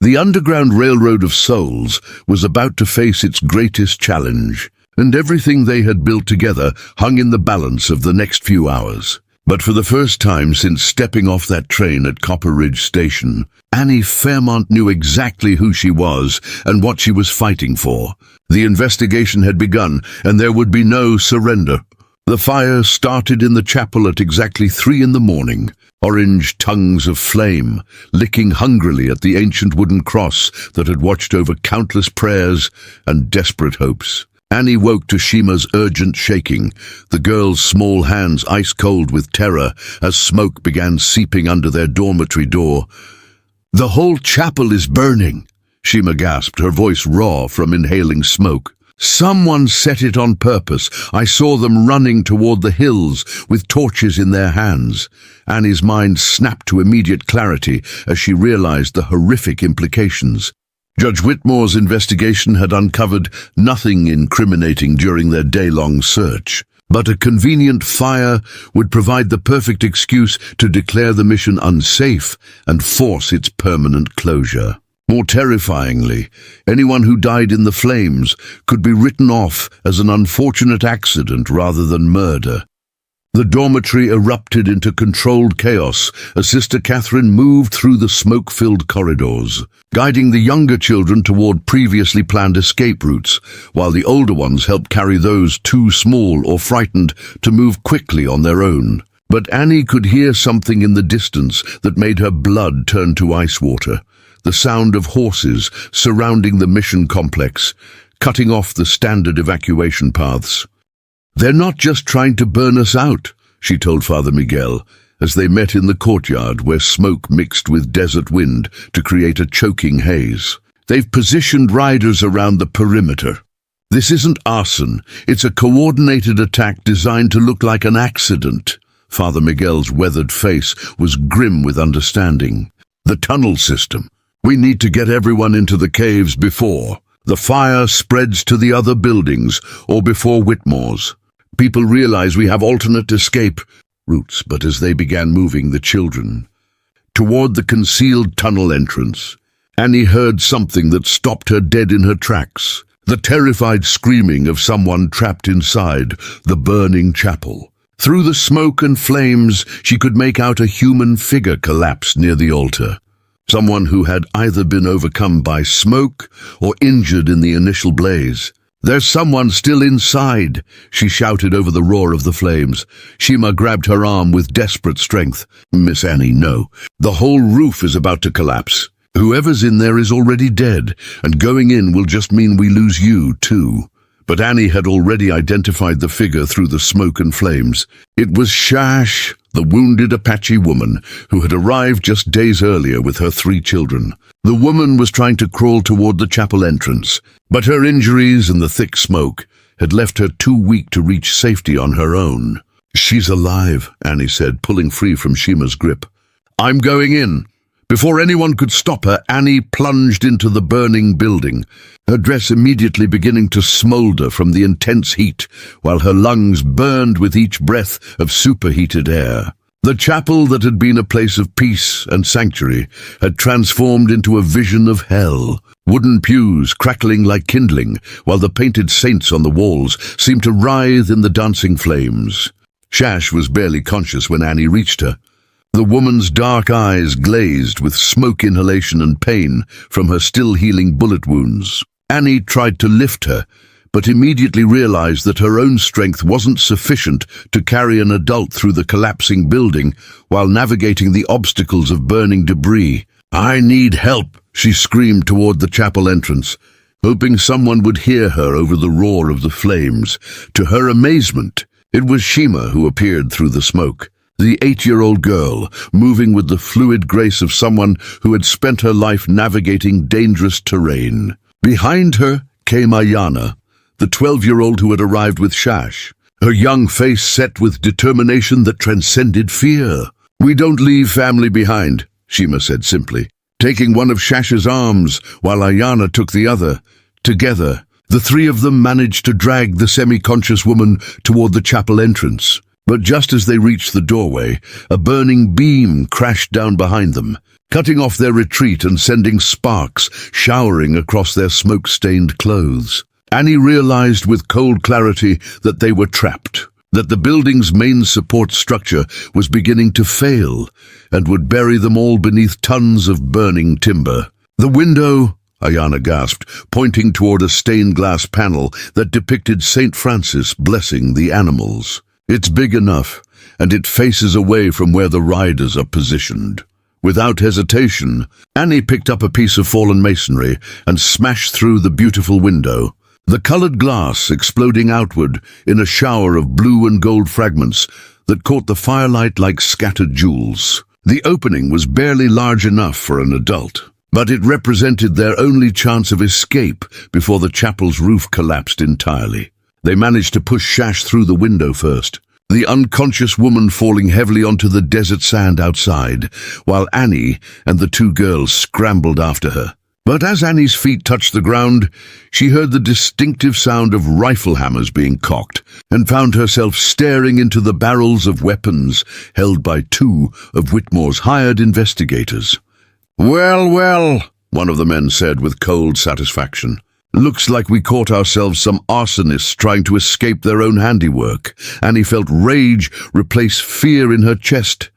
Speaker 1: The Underground Railroad of Souls was about to face its greatest challenge, and everything they had built together hung in the balance of the next few hours. But for the first time since stepping off that train at Copper Ridge Station, Annie Fairmont knew exactly who she was and what she was fighting for. The investigation had begun, and there would be no surrender. The fire started in the chapel at exactly 3 a.m, orange tongues of flame licking hungrily at the ancient wooden cross that had watched over countless prayers and desperate hopes. Annie woke to Shima's urgent shaking, the girl's small hands ice-cold with terror as smoke began seeping under their dormitory door. "The whole chapel is burning," Shima gasped, her voice raw from inhaling smoke. "Someone set it on purpose. I saw them running toward the hills with torches in their hands." Annie's mind snapped to immediate clarity as she realized the horrific implications. Judge Whitmore's investigation had uncovered nothing incriminating during their day-long search, but a convenient fire would provide the perfect excuse to declare the mission unsafe and force its permanent closure. More terrifyingly, anyone who died in the flames could be written off as an unfortunate accident rather than murder. The dormitory erupted into controlled chaos as Sister Catherine moved through the smoke-filled corridors, guiding the younger children toward previously planned escape routes, while the older ones helped carry those too small or frightened to move quickly on their own. But Annie could hear something in the distance that made her blood turn to ice water, the sound of horses surrounding the mission complex, cutting off the standard evacuation paths. "They're not just trying to burn us out," she told Father Miguel, as they met in the courtyard where smoke mixed with desert wind to create a choking haze. "They've positioned riders around the perimeter. This isn't arson, it's a coordinated attack designed to look like an accident." Father Miguel's weathered face was grim with understanding. "The tunnel system. We need to get everyone into the caves before the fire spreads to the other buildings or before Whitmore's. People realize we have alternate escape routes." But as they began moving the children toward the concealed tunnel entrance, Annie heard something that stopped her dead in her tracks. The terrified screaming of someone trapped inside the burning chapel. Through the smoke and flames, she could make out a human figure collapse near the altar. Someone who had either been overcome by smoke or injured in the initial blaze. "There's someone still inside," she shouted over the roar of the flames. Shima grabbed her arm with desperate strength. "Miss Annie, no. The whole roof is about to collapse. Whoever's in there is already dead, and going in will just mean we lose you, too." But Annie had already identified the figure through the smoke and flames. It was Shash, the wounded Apache woman, who had arrived just days earlier with her 3 children. The woman was trying to crawl toward the chapel entrance, but her injuries and the thick smoke had left her too weak to reach safety on her own. "She's alive," Annie said, pulling free from Shima's grip. "I'm going in." Before anyone could stop her, Annie plunged into the burning building, her dress immediately beginning to smolder from the intense heat, while her lungs burned with each breath of superheated air. The chapel that had been a place of peace and sanctuary had transformed into a vision of hell, wooden pews crackling like kindling, while the painted saints on the walls seemed to writhe in the dancing flames. Shash was barely conscious when Annie reached her. The woman's dark eyes glazed with smoke inhalation and pain from her still-healing bullet wounds. Annie tried to lift her, but immediately realized that her own strength wasn't sufficient to carry an adult through the collapsing building while navigating the obstacles of burning debris. "I need help," she screamed toward the chapel entrance, hoping someone would hear her over the roar of the flames. To her amazement, it was Shima who appeared through the smoke. The 8-year-old girl, moving with the fluid grace of someone who had spent her life navigating dangerous terrain. Behind her came Ayana, the 12-year-old who had arrived with Shash, her young face set with determination that transcended fear. "We don't leave family behind," Shima said simply, taking one of Shash's arms while Ayana took the other. Together, the 3 of them managed to drag the semi-conscious woman toward the chapel entrance. But just as they reached the doorway, a burning beam crashed down behind them, cutting off their retreat and sending sparks showering across their smoke-stained clothes. Annie realized with cold clarity that they were trapped, that the building's main support structure was beginning to fail and would bury them all beneath tons of burning timber. "The window," Ayana gasped, pointing toward a stained glass panel that depicted St. Francis blessing the animals. "It's big enough, and it faces away from where the riders are positioned." Without hesitation, Annie picked up a piece of fallen masonry and smashed through the beautiful window, the colored glass exploding outward in a shower of blue and gold fragments that caught the firelight like scattered jewels. The opening was barely large enough for an adult, but it represented their only chance of escape before the chapel's roof collapsed entirely. They managed to push Shash through the window first, the unconscious woman falling heavily onto the desert sand outside, while Annie and the 2 girls scrambled after her. But as Annie's feet touched the ground, she heard the distinctive sound of rifle hammers being cocked and found herself staring into the barrels of weapons held by 2 of Whitmore's hired investigators. Well, one of the men said with cold satisfaction. Looks like we caught ourselves some arsonists trying to escape their own handiwork. Annie felt rage replace fear in her chest.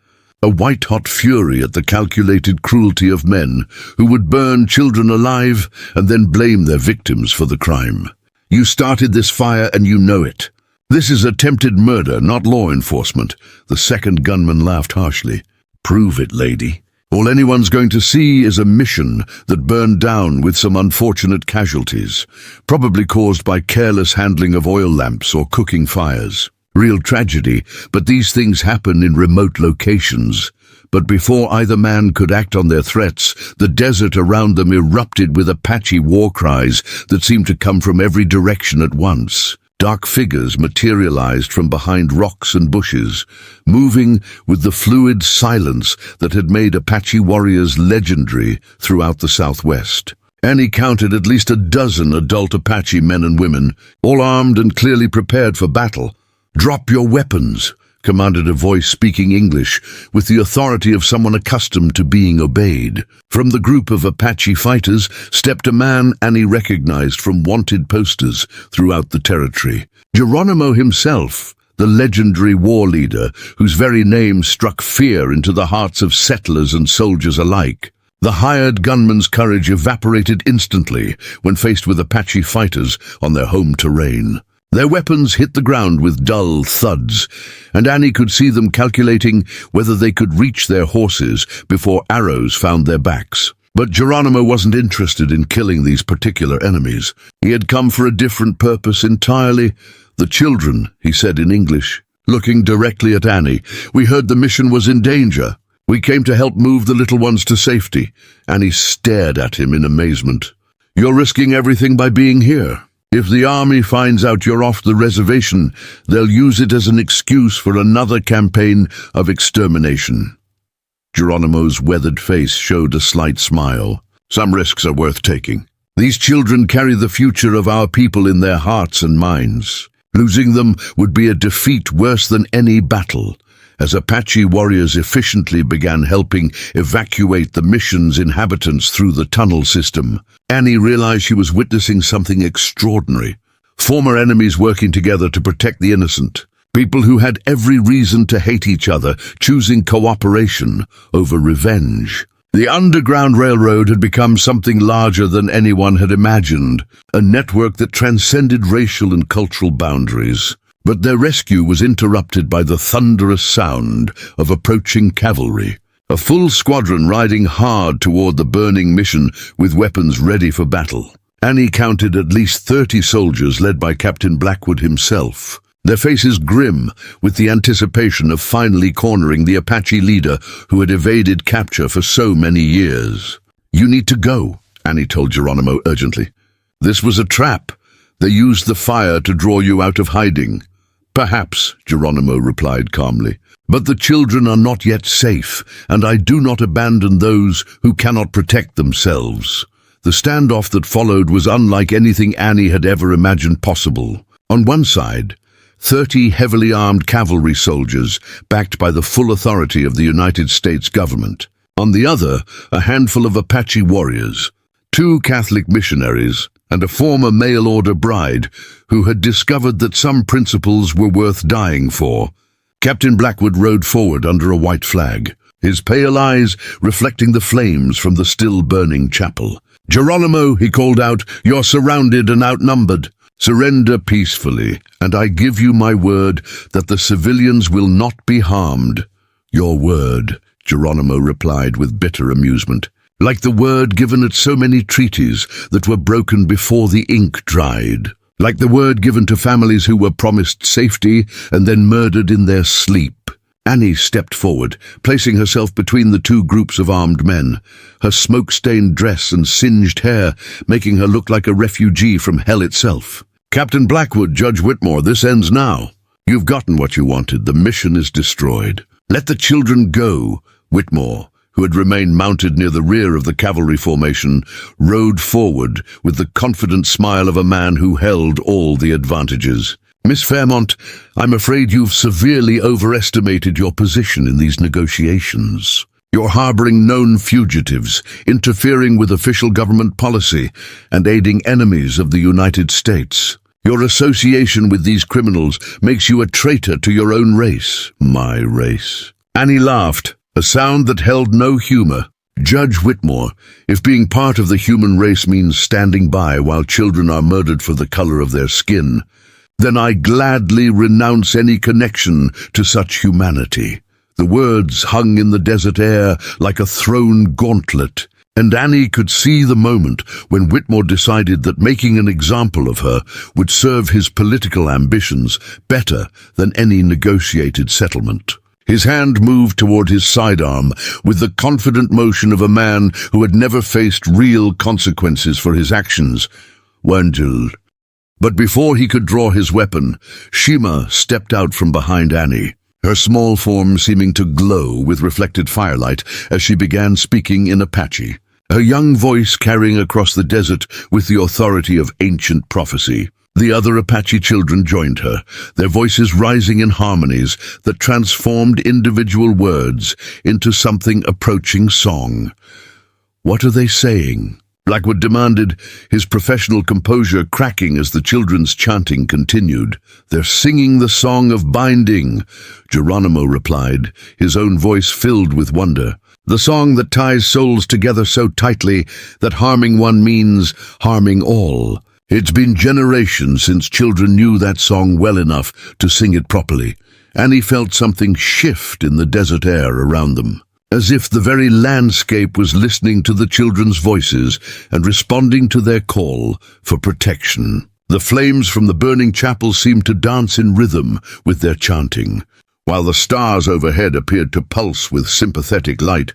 Speaker 1: A white-hot fury at the calculated cruelty of men who would burn children alive and then blame their victims for the crime. You started this fire and you know it. This is attempted murder, not law enforcement. The second gunman laughed harshly. Prove it, lady. All anyone's going to see is a mission that burned down with some unfortunate casualties, probably caused by careless handling of oil lamps or cooking fires. Real tragedy, but these things happen in remote locations. But before either man could act on their threats, the desert around them erupted with Apache war cries that seemed to come from every direction at once. Dark figures materialized from behind rocks and bushes, moving with the fluid silence that had made Apache warriors legendary throughout the Southwest. Annie counted at least a dozen adult Apache men and women, all armed and clearly prepared for battle. "Drop your weapons," commanded a voice speaking English with the authority of someone accustomed to being obeyed. From the group of Apache fighters stepped a man Annie recognized from wanted posters throughout the territory. Geronimo himself, the legendary war leader whose very name struck fear into the hearts of settlers and soldiers alike. The hired gunman's courage evaporated instantly when faced with Apache fighters on their home terrain. Their weapons hit the ground with dull thuds, and Annie could see them calculating whether they could reach their horses before arrows found their backs. But Geronimo wasn't interested in killing these particular enemies. He had come for a different purpose entirely. "The children," he said in English, looking directly at Annie. "We heard the mission was in danger. We came to help move the little ones to safety." Annie stared at him in amazement. "You're risking everything by being here. If the army finds out you're off the reservation, they'll use it as an excuse for another campaign of extermination." Geronimo's weathered face showed a slight smile. "Some risks are worth taking. These children carry the future of our people in their hearts and minds. Losing them would be a defeat worse than any battle." As Apache warriors efficiently began helping evacuate the mission's inhabitants through the tunnel system, Annie realized she was witnessing something extraordinary. Former enemies working together to protect the innocent. People who had every reason to hate each other, choosing cooperation over revenge. The Underground Railroad had become something larger than anyone had imagined, a network that transcended racial and cultural boundaries. But their rescue was interrupted by the thunderous sound of approaching cavalry. A full squadron riding hard toward the burning mission with weapons ready for battle. Annie counted at least 30 soldiers led by Captain Blackwood himself, their faces grim with the anticipation of finally cornering the Apache leader who had evaded capture for so many years. "You need to go," Annie told Geronimo urgently. "This was a trap. They used the fire to draw you out of hiding." "Perhaps," Geronimo replied calmly, "but the children are not yet safe, and I do not abandon those who cannot protect themselves." The standoff that followed was unlike anything Annie had ever imagined possible. On one side, 30 heavily armed cavalry soldiers backed by the full authority of the United States government. On the other, a handful of Apache warriors, 2 Catholic missionaries, and a former mail-order bride who had discovered that some principles were worth dying for. Captain Blackwood rode forward under a white flag, his pale eyes reflecting the flames from the still-burning chapel. "Geronimo," he called out, "you're surrounded and outnumbered. Surrender peacefully, and I give you my word that the civilians will not be harmed." "Your word," Geronimo replied with bitter amusement. "Like the word given at so many treaties that were broken before the ink dried. Like the word given to families who were promised safety and then murdered in their sleep." Annie stepped forward, placing herself between the 2 groups of armed men, her smoke-stained dress and singed hair making her look like a refugee from hell itself. "Captain Blackwood, Judge Whitmore, this ends now. You've gotten what you wanted. The mission is destroyed. Let the children go." Whitmore, who had remained mounted near the rear of the cavalry formation, rode forward with the confident smile of a man who held all the advantages. "Miss Fairmont, I'm afraid you've severely overestimated your position in these negotiations." You're harboring known fugitives, interfering with official government policy, and aiding enemies of the United States. Your association with these criminals makes you a traitor to your own race, my race." Annie laughed, a sound that held no humor. "Judge Whitmore, if being part of the human race means standing by while children are murdered for the color of their skin, then I gladly renounce any connection to such humanity." The words hung in the desert air like a thrown gauntlet, and Annie could see the moment when Whitmore decided that making an example of her would serve his political ambitions better than any negotiated settlement. His hand moved toward his sidearm with the confident motion of a man who had never faced real consequences for his actions. "Wendell." But before he could draw his weapon, Shima stepped out from behind Annie, her small form seeming to glow with reflected firelight as she began speaking in Apache, her young voice carrying across the desert with the authority of ancient prophecy. The other Apache children joined her, their voices rising in harmonies that transformed individual words into something approaching song. "What are they saying?" Blackwood demanded, his professional composure cracking as the children's chanting continued. "They're singing the song of binding," Geronimo replied, his own voice filled with wonder. "The song that ties souls together so tightly that harming one means harming all. It's been generations since children knew that song well enough to sing it properly." Annie felt something shift in the desert air around them, as if the very landscape was listening to the children's voices and responding to their call for protection. The flames from the burning chapel seemed to dance in rhythm with their chanting, while the stars overhead appeared to pulse with sympathetic light.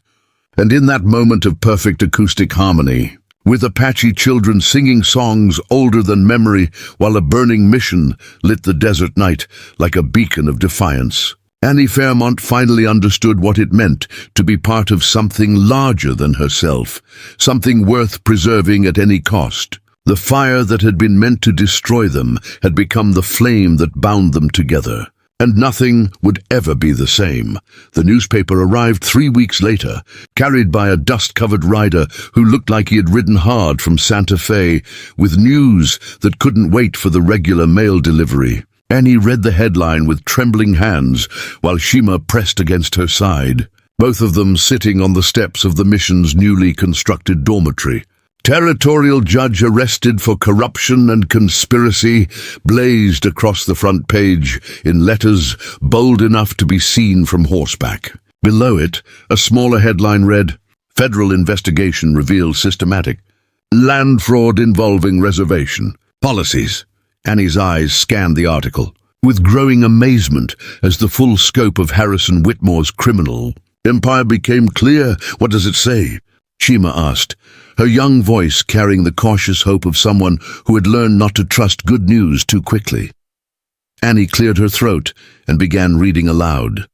Speaker 1: And in that moment of perfect acoustic harmony, with Apache children singing songs older than memory while a burning mission lit the desert night like a beacon of defiance, Annie Fairmont finally understood what it meant to be part of something larger than herself, something worth preserving at any cost. The fire that had been meant to destroy them had become the flame that bound them together, and nothing would ever be the same. The newspaper arrived 3 weeks later, carried by a dust-covered rider who looked like he had ridden hard from Santa Fe, with news that couldn't wait for the regular mail delivery. Annie read the headline with trembling hands while Shima pressed against her side, both of them sitting on the steps of the mission's newly constructed dormitory. "Territorial judge arrested for corruption and conspiracy," blazed across the front page in letters bold enough to be seen from horseback. Below it, a smaller headline read, "Federal investigation reveals systematic land fraud involving reservation policies." Annie's eyes scanned the article with growing amazement as the full scope of Harrison Whitmore's criminal empire became clear. "What does it say?" Shima asked, her young voice carrying the cautious hope of someone who had learned not to trust good news too quickly. Annie cleared her throat and began reading aloud.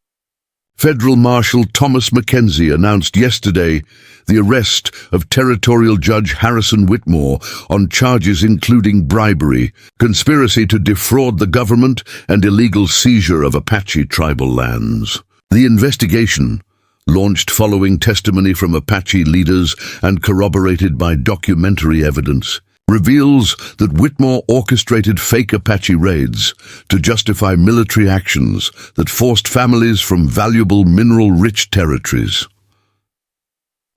Speaker 1: Federal Marshal Thomas Mackenzie announced yesterday the arrest of Territorial Judge Harrison Whitmore on charges including bribery, conspiracy to defraud the government, and illegal seizure of Apache tribal lands. The investigation, launched following testimony from Apache leaders and corroborated by documentary evidence, reveals that Whitmore orchestrated fake Apache raids to justify military actions that forced families from valuable mineral-rich territories.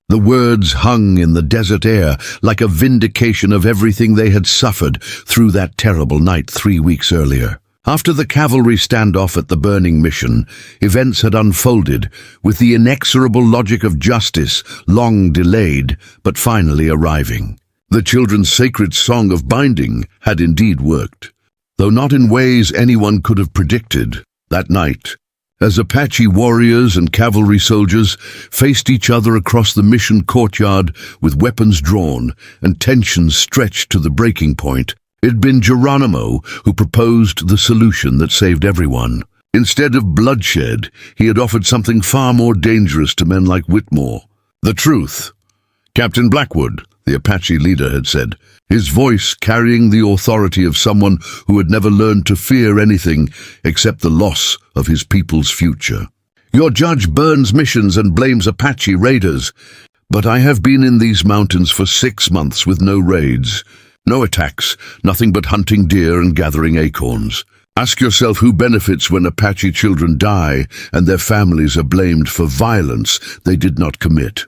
Speaker 1: The words hung in the desert air like a vindication of everything they had suffered through that terrible night 3 weeks earlier. After the cavalry standoff at the burning mission, events had unfolded with the inexorable logic of justice long delayed but finally arriving. The children's sacred song of binding had indeed worked, though not in ways anyone could have predicted. That night, as Apache warriors and cavalry soldiers faced each other across the mission courtyard with weapons drawn and tensions stretched to the breaking point, it'd been Geronimo who proposed the solution that saved everyone. Instead of bloodshed, he had offered something far more dangerous to men like Whitmore: the truth. "Captain Blackwood," the Apache leader had said, his voice carrying the authority of someone who had never learned to fear anything except the loss of his people's future. Your judge burns missions and blames Apache raiders. But I have been in these mountains for 6 months with no raids, no attacks, nothing but hunting deer and gathering acorns. Ask yourself who benefits when Apache children die and their families are blamed for violence they did not commit.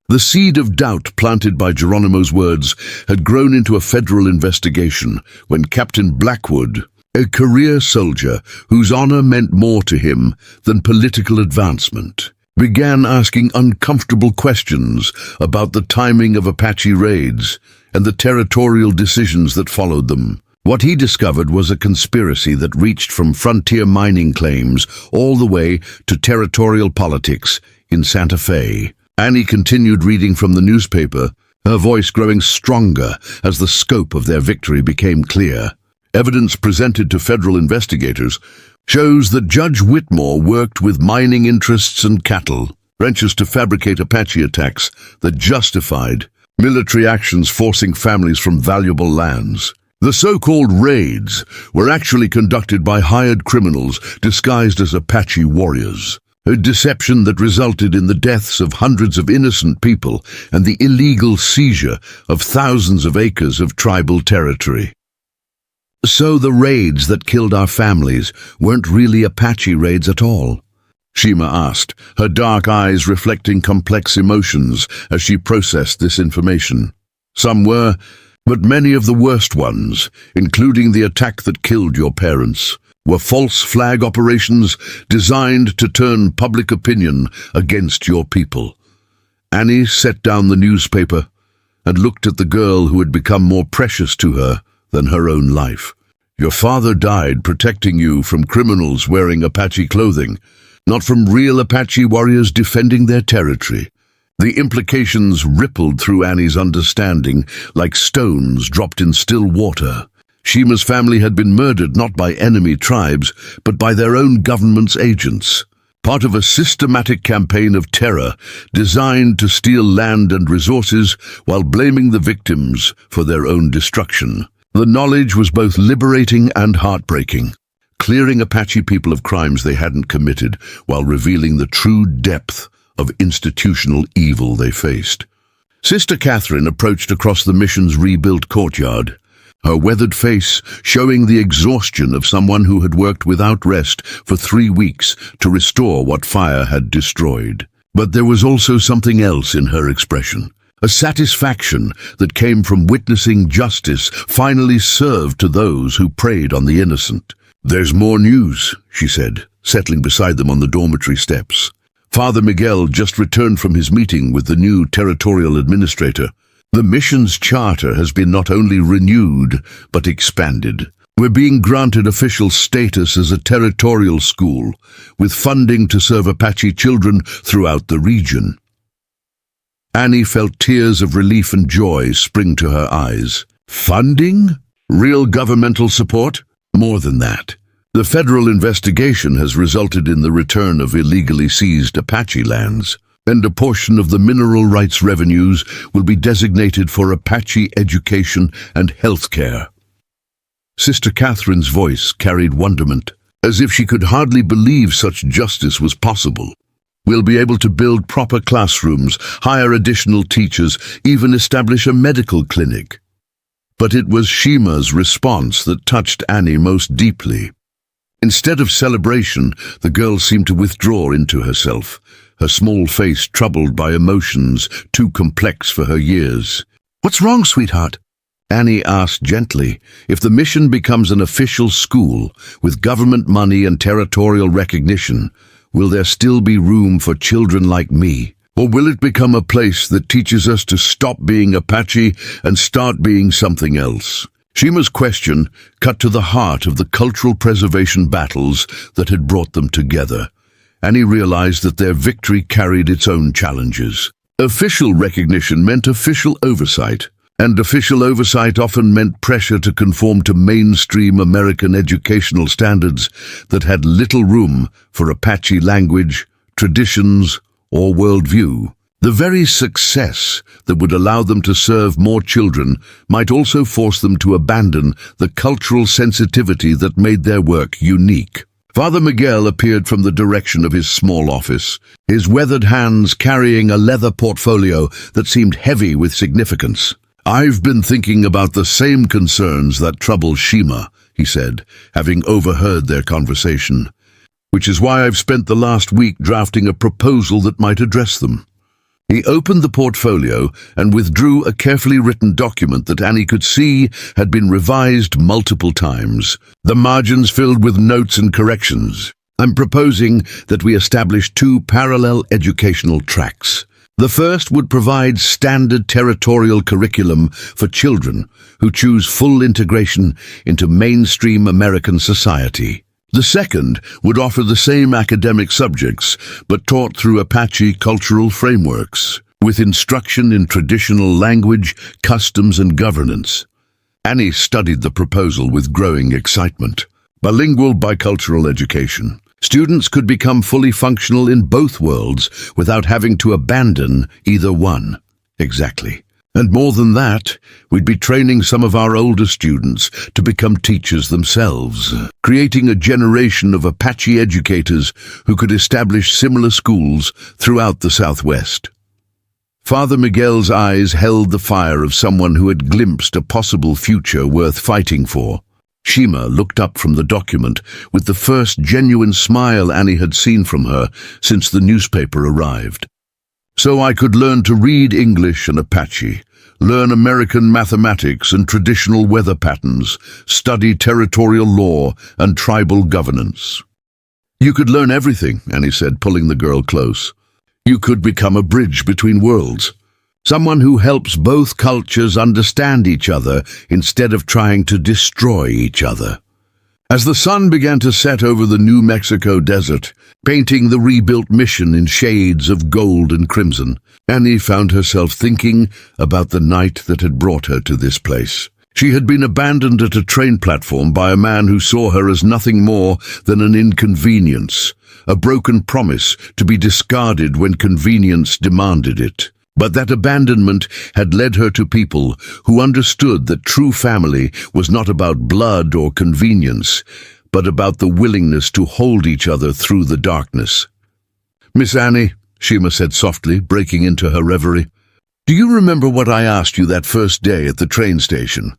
Speaker 1: The seed of doubt planted by Geronimo's words had grown into a federal investigation when Captain Blackwood, a career soldier whose honor meant more to him than political advancement, began asking uncomfortable questions about the timing of Apache raids and the territorial decisions that followed them. What he discovered was a conspiracy that reached from frontier mining claims all the way to territorial politics in Santa Fe. Annie continued reading from the newspaper, her voice growing stronger as the scope of their victory became clear. Evidence presented to federal investigators shows that Judge Whitmore worked with mining interests and cattle ranchers to fabricate Apache attacks that justified military actions forcing families from valuable lands. The so-called raids were actually conducted by hired criminals disguised as Apache warriors, a deception that resulted in the deaths of hundreds of innocent people and the illegal seizure of thousands of acres of tribal territory. So the raids that killed our families weren't really Apache raids at all? Shima asked, her dark eyes reflecting complex emotions as she processed this information. Some were, but many of the worst ones, including the attack that killed your parents, were false flag operations designed to turn public opinion against your people. Annie set down the newspaper and looked at the girl who had become more precious to her than her own life. Your father died protecting you from criminals wearing Apache clothing, not from real Apache warriors defending their territory. The implications rippled through Annie's understanding like stones dropped in still water. Shima's family had been murdered not by enemy tribes, but by their own government's agents, part of a systematic campaign of terror designed to steal land and resources while blaming the victims for their own destruction. The knowledge was both liberating and heartbreaking, clearing Apache people of crimes they hadn't committed while revealing the true depth of institutional evil they faced. Sister Catherine approached across the mission's rebuilt courtyard, her weathered face showing the exhaustion of someone who had worked without rest for 3 weeks to restore what fire had destroyed. But there was also something else in her expression, a satisfaction that came from witnessing justice finally served to those who preyed on the innocent. "There's more news," she said, settling beside them on the dormitory steps. Father Miguel just returned from his meeting with the new territorial administrator. The mission's charter has been not only renewed, but expanded. We're being granted official status as a territorial school, with funding to serve Apache children throughout the region. Annie felt tears of relief and joy spring to her eyes. Funding? Real governmental support? More than that. The federal investigation has resulted in the return of illegally seized Apache lands, and a portion of the mineral rights revenues will be designated for Apache education and health care. Sister Catherine's voice carried wonderment, as if she could hardly believe such justice was possible. We'll be able to build proper classrooms, hire additional teachers, even establish a medical clinic. But it was Shima's response that touched Annie most deeply. Instead of celebration, the girl seemed to withdraw into herself, her small face troubled by emotions too complex for her years. "What's wrong, sweetheart?" Annie asked gently. "If the mission becomes an official school, with government money and territorial recognition, will there still be room for children like me? Or will it become a place that teaches us to stop being Apache and start being something else?" Shima's question cut to the heart of the cultural preservation battles that had brought them together. Annie realized that their victory carried its own challenges. Official recognition meant official oversight, and official oversight often meant pressure to conform to mainstream American educational standards that had little room for Apache language, traditions, or worldview. The very success that would allow them to serve more children might also force them to abandon the cultural sensitivity that made their work unique. Father Miguel appeared from the direction of his small office, his weathered hands carrying a leather portfolio that seemed heavy with significance. "I've been thinking about the same concerns that trouble Shima," he said, having overheard their conversation, "which is why I've spent the last week drafting a proposal that might address them." He opened the portfolio and withdrew a carefully written document that Annie could see had been revised multiple times, the margins filled with notes and corrections. "I'm proposing that we establish two parallel educational tracks. The first would provide standard territorial curriculum for children who choose full integration into mainstream American society. The second would offer the same academic subjects, but taught through Apache cultural frameworks, with instruction in traditional language, customs, and governance." Annie studied the proposal with growing excitement. Bilingual bicultural education. Students could become fully functional in both worlds without having to abandon either one. Exactly. And more than that, we'd be training some of our older students to become teachers themselves, creating a generation of Apache educators who could establish similar schools throughout the Southwest. Father Miguel's eyes held the fire of someone who had glimpsed a possible future worth fighting for. Shima looked up from the document with the first genuine smile Annie had seen from her since the newspaper arrived. "So I could learn to read English and Apache, learn American mathematics and traditional weather patterns, study territorial law and tribal governance." "You could learn everything," Annie said, pulling the girl close. "You could become a bridge between worlds. Someone who helps both cultures understand each other instead of trying to destroy each other." As the sun began to set over the New Mexico desert, painting the rebuilt mission in shades of gold and crimson, Annie found herself thinking about the night that had brought her to this place. She had been abandoned at a train platform by a man who saw her as nothing more than an inconvenience, a broken promise to be discarded when convenience demanded it. But that abandonment had led her to people who understood that true family was not about blood or convenience, but about the willingness to hold each other through the darkness. "Miss Annie," Shima said softly, breaking into her reverie, "do you remember what I asked you that first day at the train station?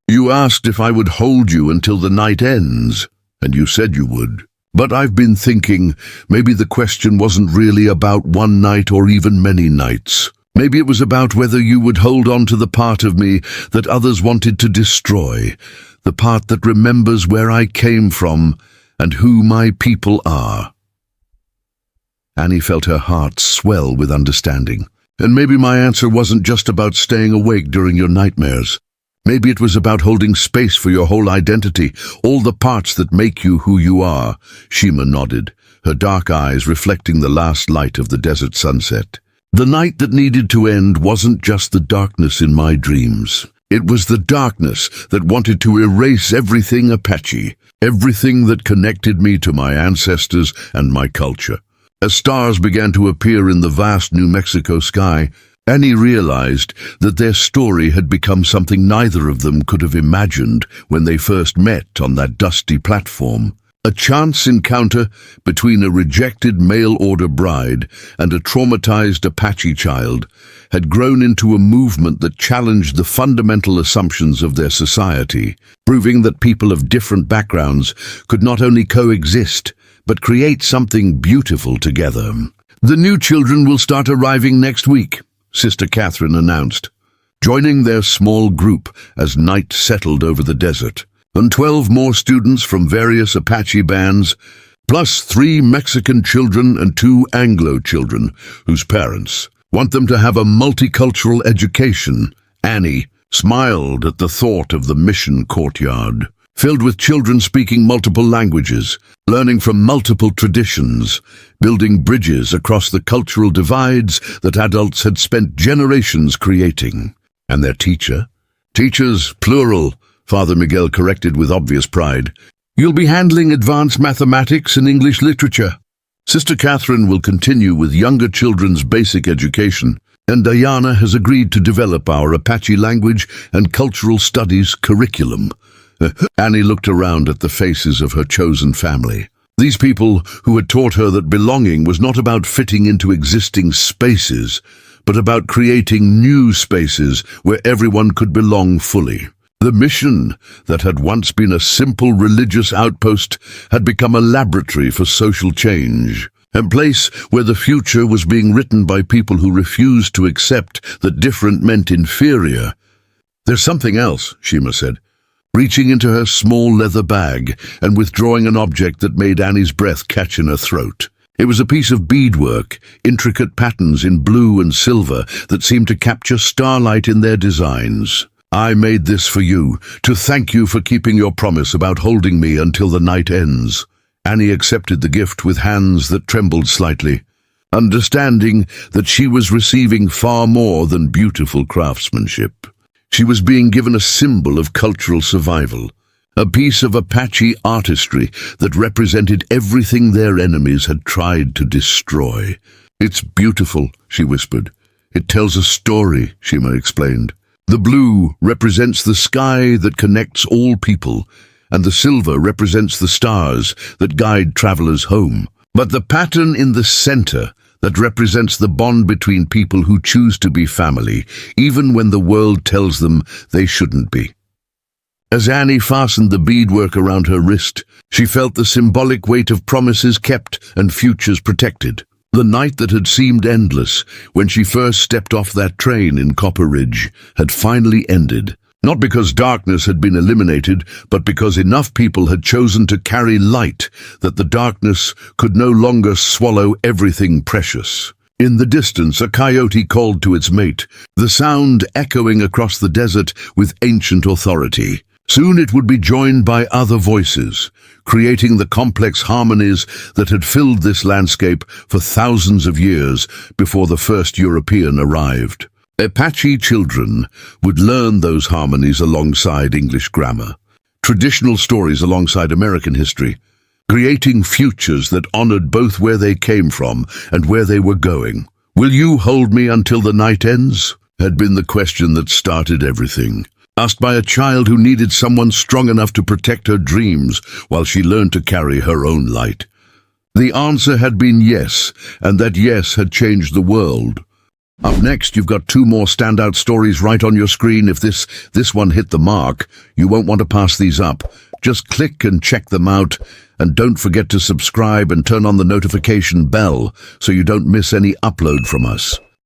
Speaker 1: You asked if I would hold you until the night ends, and you said you would. But I've been thinking maybe the question wasn't really about one night or even many nights. Maybe it was about whether you would hold on to the part of me that others wanted to destroy, the part that remembers where I came from and who my people are." Annie felt her heart swell with understanding. "And maybe my answer wasn't just about staying awake during your nightmares. Maybe it was about holding space for your whole identity, all the parts that make you who you are." Shima nodded, her dark eyes reflecting the last light of the desert sunset. "The night that needed to end wasn't just the darkness in my dreams. It was the darkness that wanted to erase everything Apache, everything that connected me to my ancestors and my culture." As stars began to appear in the vast New Mexico sky, Annie realized that their story had become something neither of them could have imagined when they first met on that dusty platform. A chance encounter between a rejected mail-order bride and a traumatized Apache child had grown into a movement that challenged the fundamental assumptions of their society, proving that people of different backgrounds could not only coexist, but create something beautiful together. "The new children will start arriving next week," Sister Catherine announced, joining their small group as night settled over the desert. "And 12 more students from various Apache bands, plus 3 Mexican children and 2 Anglo children whose parents want them to have a multicultural education." Annie smiled at the thought of the mission courtyard, filled with children speaking multiple languages, learning from multiple traditions, building bridges across the cultural divides that adults had spent generations creating. And their teachers, plural, Father Miguel corrected with obvious pride. "You'll be handling advanced mathematics and English literature. Sister Catherine will continue with younger children's basic education, and Diana has agreed to develop our Apache language and cultural studies curriculum." Annie looked around at the faces of her chosen family. These people who had taught her that belonging was not about fitting into existing spaces, but about creating new spaces where everyone could belong fully. The mission that had once been a simple religious outpost had become a laboratory for social change, a place where the future was being written by people who refused to accept that different meant inferior. "There's something else," Shima said, reaching into her small leather bag and withdrawing an object that made Annie's breath catch in her throat. It was a piece of beadwork, intricate patterns in blue and silver that seemed to capture starlight in their designs. "I made this for you, to thank you for keeping your promise about holding me until the night ends." Annie accepted the gift with hands that trembled slightly, understanding that she was receiving far more than beautiful craftsmanship. She was being given a symbol of cultural survival, a piece of Apache artistry that represented everything their enemies had tried to destroy. "It's beautiful," she whispered. "It tells a story," Shima explained. "The blue represents the sky that connects all people, and the silver represents the stars that guide travelers home. But the pattern in the center that represents the bond between people who choose to be family, even when the world tells them they shouldn't be." As Annie fastened the beadwork around her wrist, she felt the symbolic weight of promises kept and futures protected. The night that had seemed endless when she first stepped off that train in Copper Ridge had finally ended, not because darkness had been eliminated, but because enough people had chosen to carry light that the darkness could no longer swallow everything precious. In the distance, a coyote called to its mate, the sound echoing across the desert with ancient authority. Soon it would be joined by other voices, creating the complex harmonies that had filled this landscape for thousands of years before the first European arrived. Apache children would learn those harmonies alongside English grammar, traditional stories alongside American history, creating futures that honored both where they came from and where they were going. "Will you hold me until the night ends?" had been the question that started everything, asked by a child who needed someone strong enough to protect her dreams while she learned to carry her own light. The answer had been yes, and that yes had changed the world. Up next, you've got two more standout stories right on your screen. If this one hit the mark, you won't want to pass these up. Just click and check them out, and don't forget to subscribe and turn on the notification bell so you don't miss any upload from us.